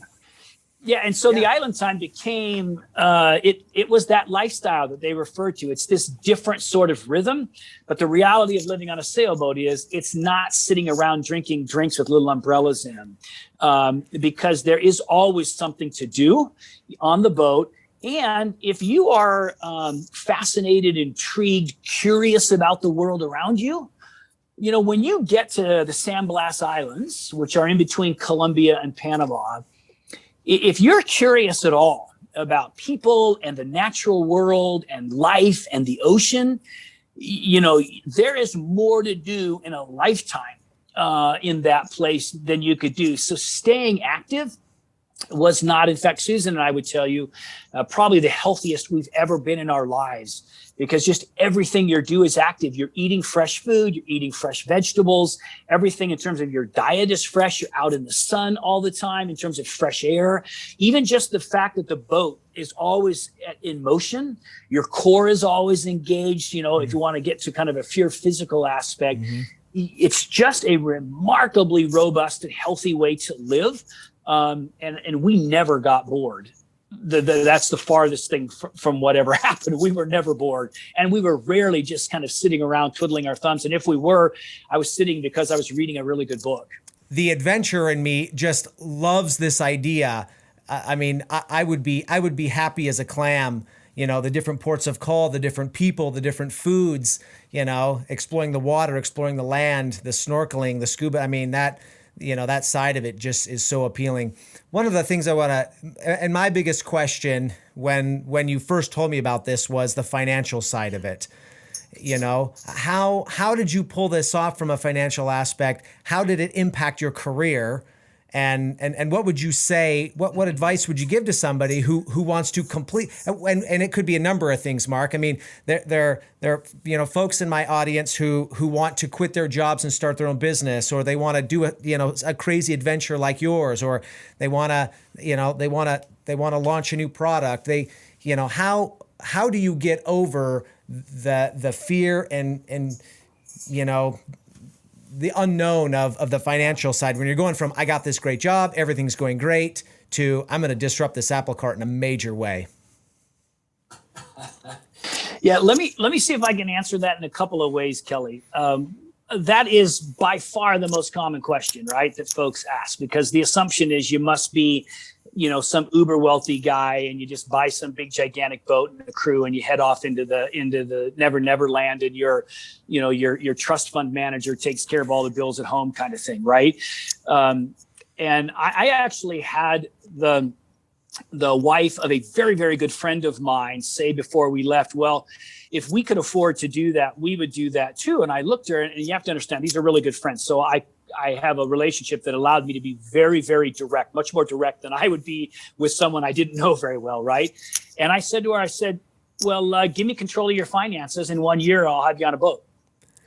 S2: Yeah, and so the island time became, it was that lifestyle that they refer to. It's this different sort of rhythm, but the reality of living on a sailboat is it's not sitting around drinking drinks with little umbrellas in them, because there is always something to do on the boat. And if you are fascinated, intrigued, curious about the world around you, when you get to the San Blas Islands, which are in between Colombia and Panama, if you're curious at all about people and the natural world and life and the ocean, there is more to do in a lifetime in that place than you could do. So staying active was not, in fact, Susan and I would tell you, probably the healthiest we've ever been in our lives, because just everything you do is active. You're eating fresh food, you're eating fresh vegetables, everything in terms of your diet is fresh. You're out in the sun all the time in terms of fresh air. Even just the fact that the boat is always in, your core is always engaged. If you want to get to kind of a pure physical aspect, it's just a remarkably robust and healthy way to live. And we never got bored. That's the farthest thing from whatever happened. We were never bored, and we were rarely just kind of sitting around twiddling our thumbs. And if we were, I was sitting because I was reading a really good book.
S1: The adventurer in me just loves this idea. I mean, I would be happy as a clam. The different ports of call, the different people, the different foods. Exploring the water, exploring the land, the snorkeling, the scuba. I mean, that side of it just is so appealing. One of the things I want to, and my biggest question when you first told me about this was the financial side of it. How did you pull this off from a financial aspect? How did it impact your career? And what would you say? What advice would you give to somebody who wants to complete? And it could be a number of things, Mark. I mean, there are folks in my audience who want to quit their jobs and start their own business, or they want to do a crazy adventure like yours, or they want to launch a new product. How do you get over the fear and the unknown of the financial side when you're going from, I got this great job, everything's going great, to I'm going to disrupt this apple cart in a major way?
S2: Yeah, let me see if I can answer that in a couple of ways, Kelly. That is by far the most common question, right, that folks ask, because the assumption is you must be, some uber wealthy guy, and you just buy some big gigantic boat and a crew, and you head off into the never land, and your trust fund manager takes care of all the bills at home, kind of thing, right? And I actually had the wife of a very, very good friend of mine say before we left, well, if we could afford to do that, we would do that too. And I looked at her, and you have to understand, these are really good friends. So I have a relationship that allowed me to be very, very direct, much more direct than I would be with someone I didn't know very well, right? And I said to her, well, give me control of your finances. In 1 year, I'll have you on a boat.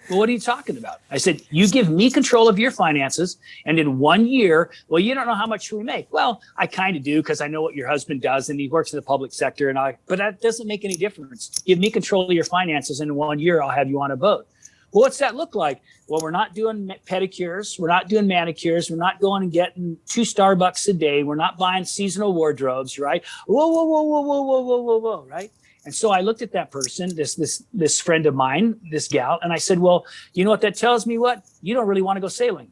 S2: Well, what are you talking about? I said, you give me control of your finances, and in 1 year, well, you don't know how much we make. Well, I kind of do, because I know what your husband does, and he works in the public sector, but that doesn't make any difference. Give me control of your finances, and in 1 year, I'll have you on a boat. Well, what's that look like? Well, we're not doing pedicures. We're not doing manicures. We're not going and getting 2 Starbucks a day. We're not buying seasonal wardrobes, right? Whoa, right? And so I looked at that person, this friend of mine, this gal, and I said, well, you know what that tells me? What? You don't really want to go sailing.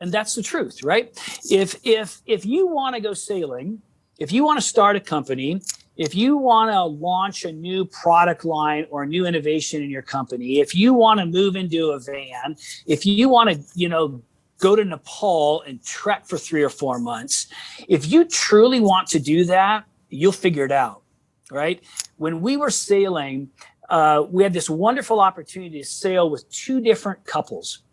S2: And that's the truth, right? If you want to go sailing, if you want to start a company, if you want to launch a new product line or a new innovation in your company, if you want to move into a van, if you want to, go to Nepal and trek for 3 or 4 months, if you truly want to do that, you'll figure it out. Right? When we were sailing, we had this wonderful opportunity to sail with 2 different couples.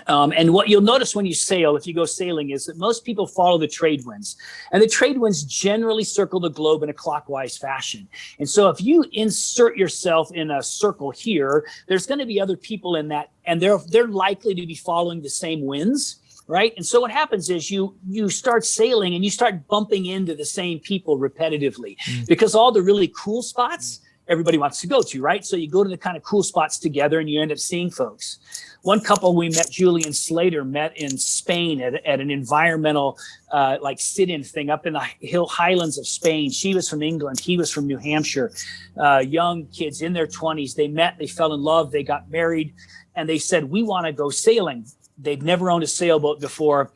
S2: And what you'll notice when you sail, if you go sailing, is that most people follow the trade winds. And the trade winds generally circle the globe in a clockwise fashion. And so if you insert yourself in a circle here, there's going to be other people in that, and they're likely to be following the same winds. Right. And so what happens is you start sailing and you start bumping into the same people repetitively because all the really cool spots everybody wants to go to. Right. So you go to the kind of cool spots together and you end up seeing folks. One couple we met, Julie and Slater, met in Spain at an environmental sit-in thing up in the highlands of Spain. She was from England. He was from New Hampshire. Young kids in their 20s. They met. They fell in love. They got married. And they said, we want to go sailing. They'd never owned a sailboat before.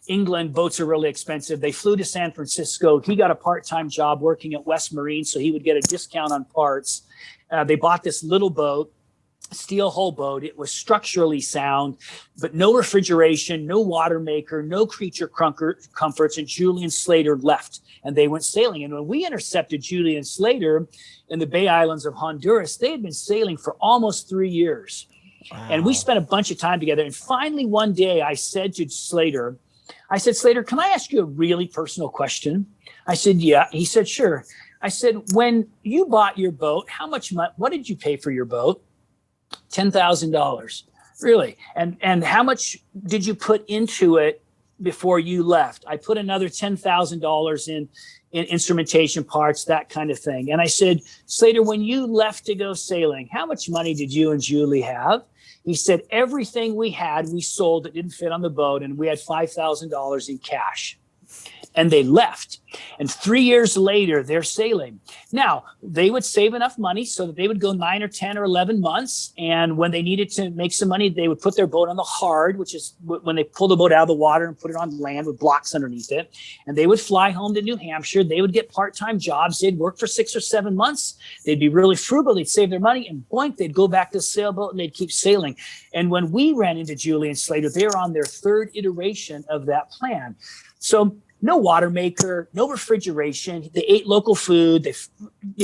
S2: England, boats are really expensive. They flew to San Francisco. He got a part-time job working at West Marine, so he would get a discount on parts. They bought this little boat, steel hull boat. It was structurally sound, but no refrigeration, no water maker, no creature comforts. And Julian Slater left, and they went sailing. And when we intercepted Julian Slater in the Bay Islands of Honduras, they had been sailing for almost 3 years. Wow. And we spent a bunch of time together. And finally, one day I said to Slater, Slater, can I ask you a really personal question? I said, yeah. He said, sure. I said, when you bought your boat, what did you pay for your boat? $10,000. Really? And how much did you put into it before you left? I put another $10,000 in instrumentation parts, that kind of thing. And I said, Slater, when you left to go sailing, how much money did you and Julie have? He said, everything we had, we sold. It didn't fit on the boat, and we had $5,000 in cash. And they left. And 3 years later, they're sailing. Now, they would save enough money so that they would go 9 or 10 or 11 months. And when they needed to make some money, they would put their boat on the hard, which is when they pull the boat out of the water and put it on land with blocks underneath it. And they would fly home to New Hampshire. They would get part-time jobs. They'd work for 6 or 7 months. They'd be really frugal. They'd save their money. And boink, they'd go back to the sailboat and they'd keep sailing. And when we ran into Julie and Slater, they were on their 3rd iteration of that plan. So no water maker, no refrigeration. They ate local food,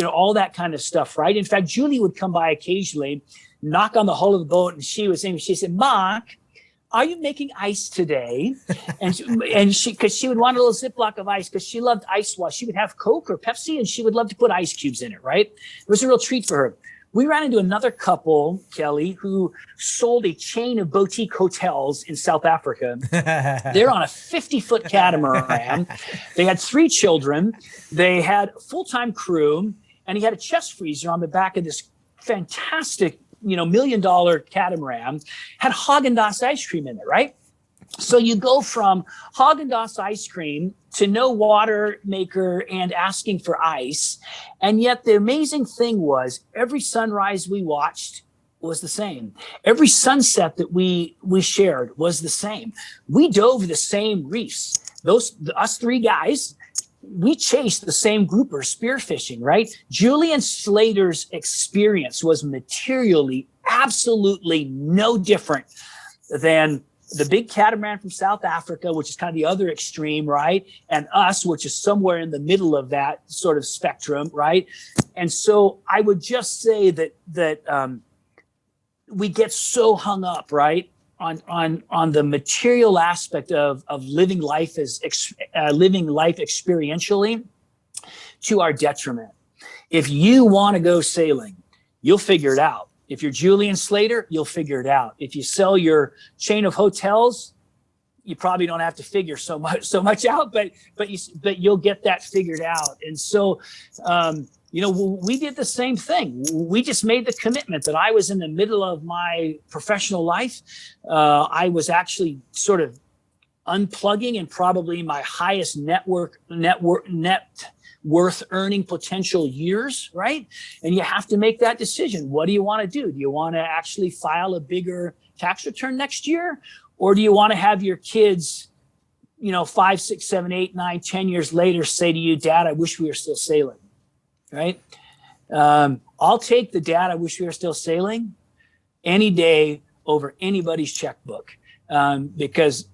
S2: all that kind of stuff, right? In fact, Julie would come by occasionally, knock on the hull of the boat, and she said, Mark, are you making ice today? And she, because she would want a little Ziploc of ice, because she loved ice water. She would have Coke or Pepsi, and she would love to put ice cubes in it, right? It was a real treat for her. We ran into another couple, Kelly, who sold a chain of boutique hotels in South Africa. They're on a 50-foot catamaran. They had 3 children. They had a full-time crew, and he had a chest freezer on the back of this fantastic $1 million catamaran had Haagen-Dazs ice cream in it, right? So you go from Haagen-Dazs ice cream to no water maker and asking for ice. And yet the amazing thing was every sunrise we watched was the same. Every sunset that we shared was the same. We dove the same reefs. Us three guys, we chased the same grouper spearfishing, right? Julian Slater's experience was materially absolutely no different than the big catamaran from South Africa, which is kind of the other extreme, right? And us, which is somewhere in the middle of that sort of spectrum, right? And so I would just say that we get so hung up, right, on the material aspect of living life experientially to our detriment. If you want to go sailing, you'll figure it out. If you're Julian Slater, you'll figure it out. If you sell your chain of hotels, you probably don't have to figure so much out, but you'll get that figured out. And so, we did the same thing. We just made the commitment that I was in the middle of my professional life. I was actually sort of unplugging in probably my highest net worth earning potential years, right? And you have to make that decision. What do you want to do? Do you want to actually file a bigger tax return next year? Or do you want to have your kids, 5, 6, 7, 8, 9, 10 years later say to you, Dad, I wish we were still sailing, right? I'll take the Dad, I wish we were still sailing any day over anybody's checkbook, because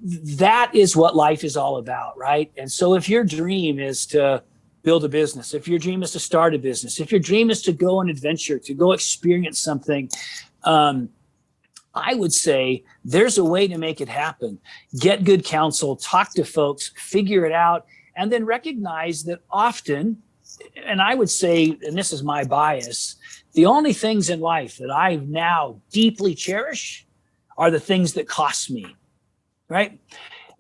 S2: that is what life is all about, right? And so if your dream is to build a business, if your dream is to start a business, if your dream is to go on adventure, to go experience something, I would say there's a way to make it happen. Get good counsel, talk to folks, figure it out, and then recognize that often, and I would say, and this is my bias, the only things in life that I now deeply cherish are the things that cost me. Right?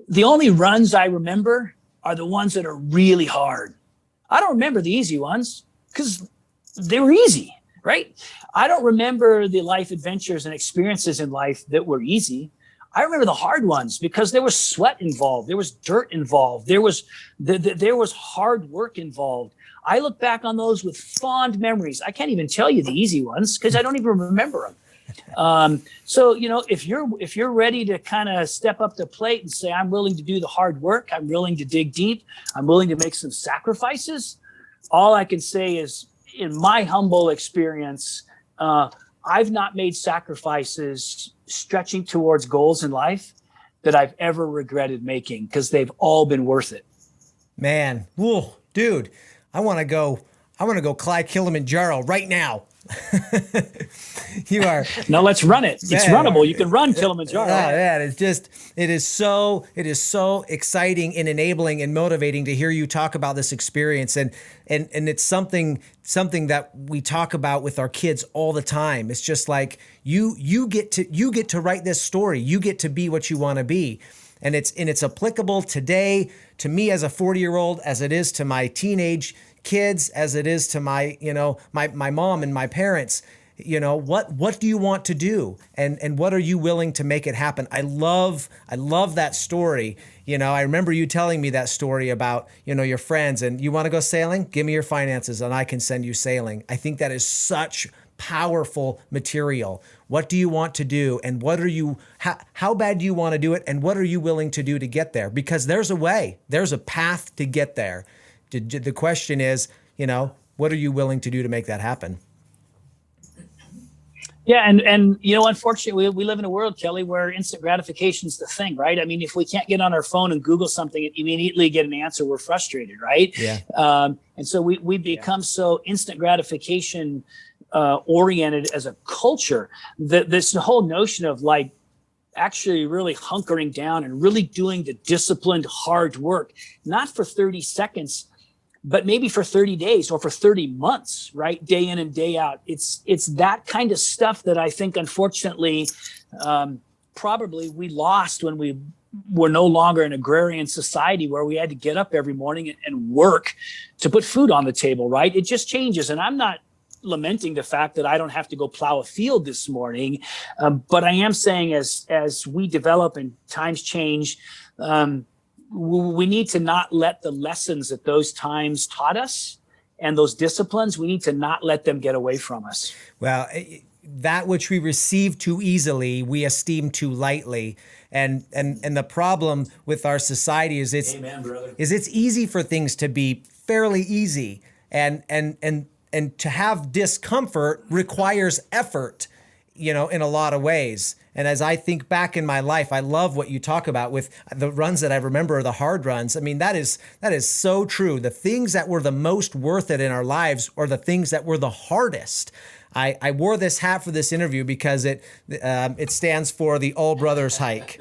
S2: The only runs I remember are the ones that are really hard. I don't remember the easy ones because they were easy, right? I don't remember the life adventures and experiences in life that were easy. I remember the hard ones because there was sweat involved. There was dirt involved. There was hard work involved. I look back on those with fond memories. I can't even tell you the easy ones because I don't even remember them. So, if you're ready to kind of step up the plate and say, I'm willing to do the hard work, I'm willing to dig deep, I'm willing to make some sacrifices, all I can say is, in my humble experience, I've not made sacrifices stretching towards goals in life that I've ever regretted making because they've all been worth it.
S1: Man, whoa, dude, I want to go climb Kilimanjaro right now. You are.
S2: Now let's run it. It's runnable. You can run Kilimanjaro.
S1: Yeah, it is so exciting and enabling and motivating to hear you talk about this experience, and it's something that we talk about with our kids all the time. It's just like you get to write this story. You get to be what you want to be. And it's applicable today to me as a 40-year-old, as it is to my teenage kids, as it is to my mom and my parents. What do you want to do, and what are you willing to make it happen? I love that story. I remember you telling me that story about your friends, and you want to go sailing? Give me your finances and I can send you sailing. I think that is such powerful material. What do you want to do, and how bad do you want to do it, and what are you willing to do to get there? Because there's a path to get there. The question is, what are you willing to do to make that happen?
S2: Yeah, and unfortunately, we live in a world, Kelly, where instant gratification is the thing, right? I mean, if we can't get on our phone and Google something and immediately get an answer, we're frustrated, right?
S1: Yeah.
S2: And so we become so instant gratification oriented as a culture that this whole notion of like actually really hunkering down and really doing the disciplined hard work, not for 30 seconds, but maybe for 30 days or for 30 months, right? Day in and day out. It's that kind of stuff that I think, unfortunately, probably we lost when we were no longer an agrarian society where we had to get up every morning and work to put food on the table, right? It just changes. And I'm not lamenting the fact that I don't have to go plow a field this morning. But I am saying as we develop and times change, we need to not let the lessons that those times taught us and those disciplines, we need to not let them get away from us.
S1: Well, that which we receive too easily, we esteem too lightly. And the problem with our society is it's easy for things to be fairly easy. And to have discomfort requires effort, in a lot of ways. And as I think back in my life, I love what you talk about with the runs that I remember are the hard runs. I mean, that is so true. The things that were the most worth it in our lives are the things that were the hardest. I wore this hat for this interview because it stands for the All Brothers Hike.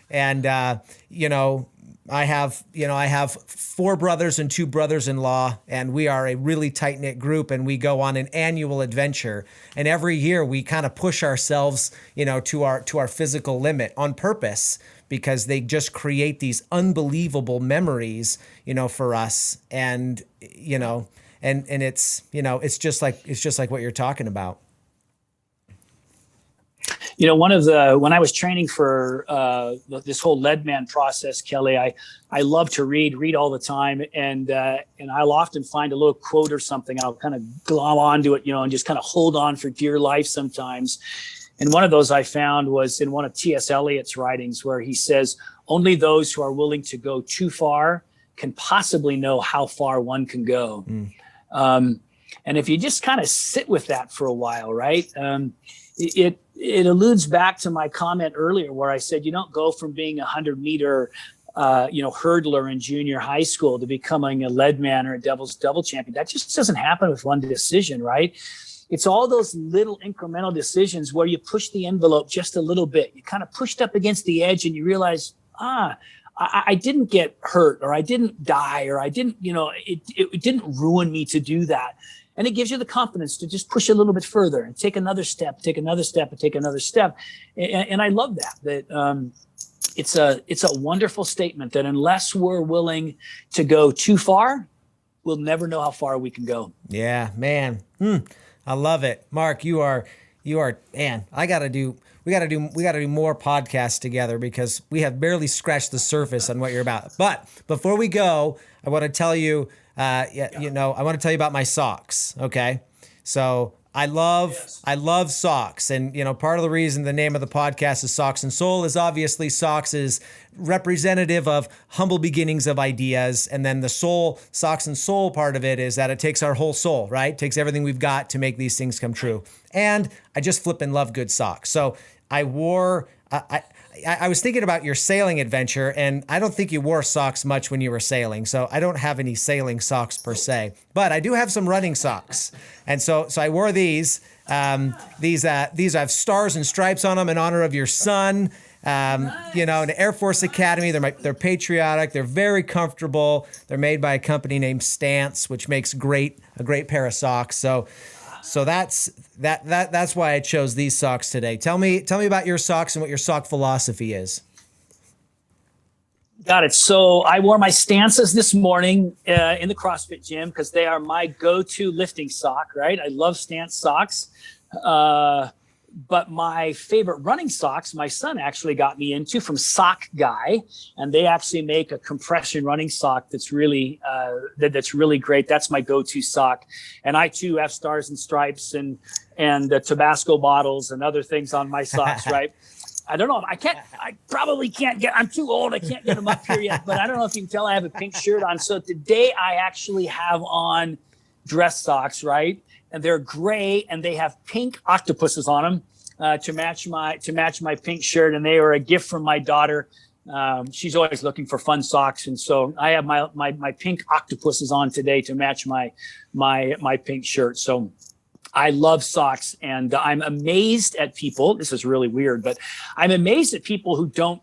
S1: And, I have 4 brothers and 2 brothers-in-law, and we are a really tight-knit group, and we go on an annual adventure. And every year we kind of push ourselves, to our physical limit on purpose, because they just create these unbelievable memories, for us. And, and it's, it's just like what you're talking about.
S2: When I was training for this whole Leadman process, Kelly, I love to read all the time. And I'll often find a little quote or something. I'll kind of glom onto it, and just kind of hold on for dear life sometimes. And one of those I found was in one of T.S. Eliot's writings, where he says, only those who are willing to go too far can possibly know how far one can go. And if you just kind of sit with that for a while, right? It alludes back to my comment earlier where I said you don't go from being a 100-meter hurdler in junior high school to becoming a Leadman or a Devil's Double champion. That just doesn't happen with one decision, right? It's all those little incremental decisions where you push the envelope just a little bit. You kind of pushed up against the edge and you realize, I didn't get hurt, or I didn't die, or I didn't, it didn't ruin me to do that. And it gives you the confidence to just push a little bit further and take another step, and take another step. And I love that it's a wonderful statement that unless we're willing to go too far, we'll never know how far we can go.
S1: Yeah, man. I love it. Mark, you are, man, we got to do more podcasts together because we have barely scratched the surface on what you're about. But before we go, I want to tell you, I want to tell you about my socks. Okay. So I love socks. And, part of the reason the name of the podcast is Socks and Soul is obviously socks is representative of humble beginnings of ideas. And then the soul, socks and soul part of it is that it takes our whole soul, right? It takes everything we've got to make these things come true. And I just flippin' love good socks. So I was thinking about your sailing adventure, and I don't think you wore socks much when you were sailing. So I don't have any sailing socks per se, but I do have some running socks. And so I wore these. These have stars and stripes on them in honor of your son. An Air Force Academy. They're patriotic. They're very comfortable. They're made by a company named Stance, which makes a great pair of socks. So that's why I chose these socks today. Tell me about your socks and what your sock philosophy is.
S2: Got it. So I wore my Stances this morning in the CrossFit gym because they are my go-to lifting sock, right? I love Stance socks. But my favorite running socks, my son actually got me into from Sock Guy, and they actually make a compression running sock that's really great. That's my go-to sock, and I too have stars and stripes and Tabasco bottles and other things on my socks. Right? I don't know. I probably can't get. I'm too old. I can't get them up here yet. But I don't know if you can tell. I have a pink shirt on. So today I actually have on dress socks, right? And they're gray, and they have pink octopuses on them to match my pink shirt. And they were a gift from my daughter. She's always looking for fun socks, and so I have my pink octopuses on today to match my pink shirt. So I love socks, and I'm amazed at people. This is really weird, but I'm amazed at people who don't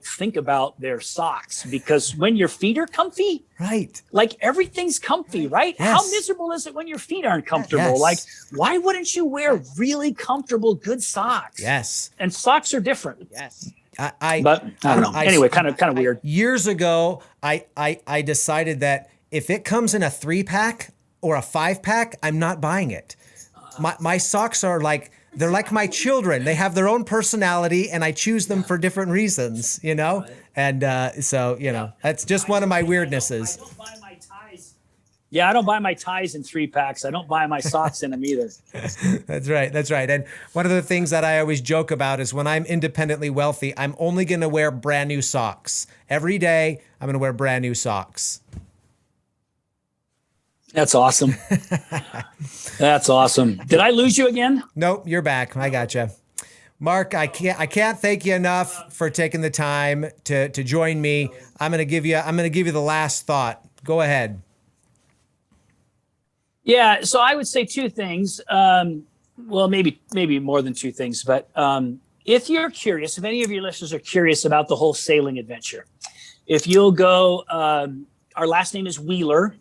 S2: think about their socks, because when your feet are comfy,
S1: right?
S2: Everything's comfy, right? Yes. How miserable is it when your feet aren't comfortable? Yes. Why wouldn't you wear really comfortable, good socks?
S1: Yes.
S2: And socks are different.
S1: Yes.
S2: But I don't know. Anyway, kind of weird.
S1: Years ago, I decided that if it comes in a 3-pack or a 5-pack, I'm not buying it. my socks are like, they're like my children. They have their own personality, and I choose them for different reasons, you know? And so, you know, that's just one of my weirdnesses.
S2: I don't buy my ties. Yeah, I don't buy my ties in 3-packs. I don't buy my socks in them either.
S1: That's right. That's right. And one of the things that I always joke about is when I'm independently wealthy, I'm only going to wear brand new socks. Every day, I'm going to wear brand new socks.
S2: That's awesome. That's awesome. Did I lose you again?
S1: Nope, you're back. I gotcha. Mark, I can't thank you enough for taking the time to join me. I'm gonna give you the last thought. Go ahead.
S2: Yeah, so I would say 2 things. Well, maybe more than 2 things, but if you're curious, if any of your listeners are curious about the whole sailing adventure, if you'll go, our last name is Wheeler.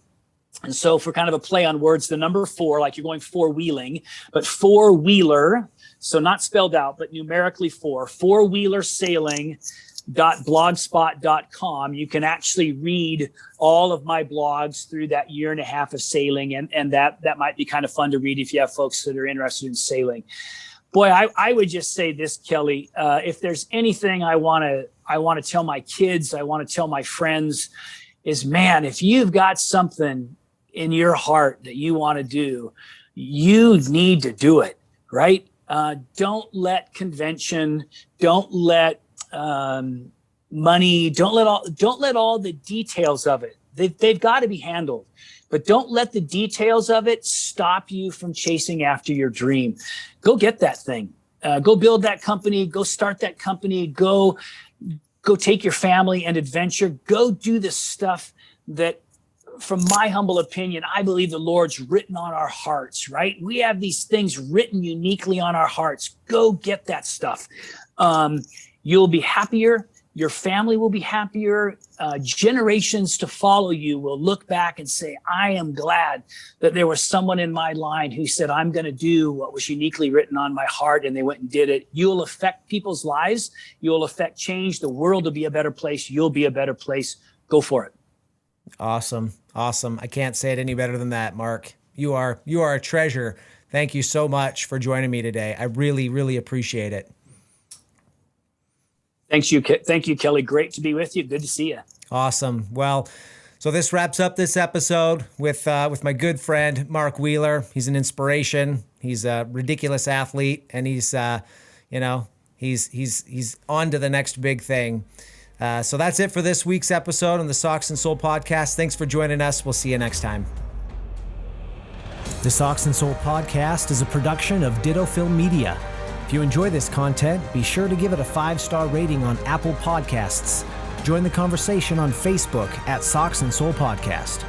S2: And so for kind of a play on words, the number 4, like you're going 4-wheeling, but 4-wheeler, so not spelled out, but numerically 4wheelersailing.blogspot.com. You can actually read all of my blogs through that 1.5 years of sailing. And that might be kind of fun to read if you have folks that are interested in sailing. Boy, I would just say this, Kelly, if there's anything I want to tell my kids, I want to tell my friends is, man, if you've got something in your heart that you want to do, you need to do it, right? Don't let convention, don't let money, don't let all the details of it. They've got to be handled, but don't let the details of it stop you from chasing after your dream. Go get that thing. Go build that company. Go start that company. Go take your family and adventure. Go do the stuff that, from my humble opinion, I believe the Lord's written on our hearts, right? We have these things written uniquely on our hearts. Go get that stuff. You'll be happier. Your family will be happier. Generations to follow you will look back and say, I am glad that there was someone in my line who said, I'm going to do what was uniquely written on my heart, and they went and did it. You'll affect people's lives. You'll affect change. The world will be a better place. You'll be a better place. Go for it.
S1: Awesome. Awesome. I can't say it any better than that, Mark. You are a treasure. Thank you so much for joining me today. I really, really appreciate it.
S2: Thank you, Kelly. Great to be with you. Good to see you.
S1: Awesome. Well, so this wraps up this episode with my good friend, Mark Wheeler. He's an inspiration. He's a ridiculous athlete, and he's on to the next big thing. So that's it for this week's episode on the Socks and Soul podcast. Thanks for joining us. We'll see you next time. The Socks and Soul podcast is a production of Ditto Film Media. If you enjoy this content, be sure to give it a 5-star rating on Apple Podcasts. Join the conversation on Facebook at Socks and Soul Podcast.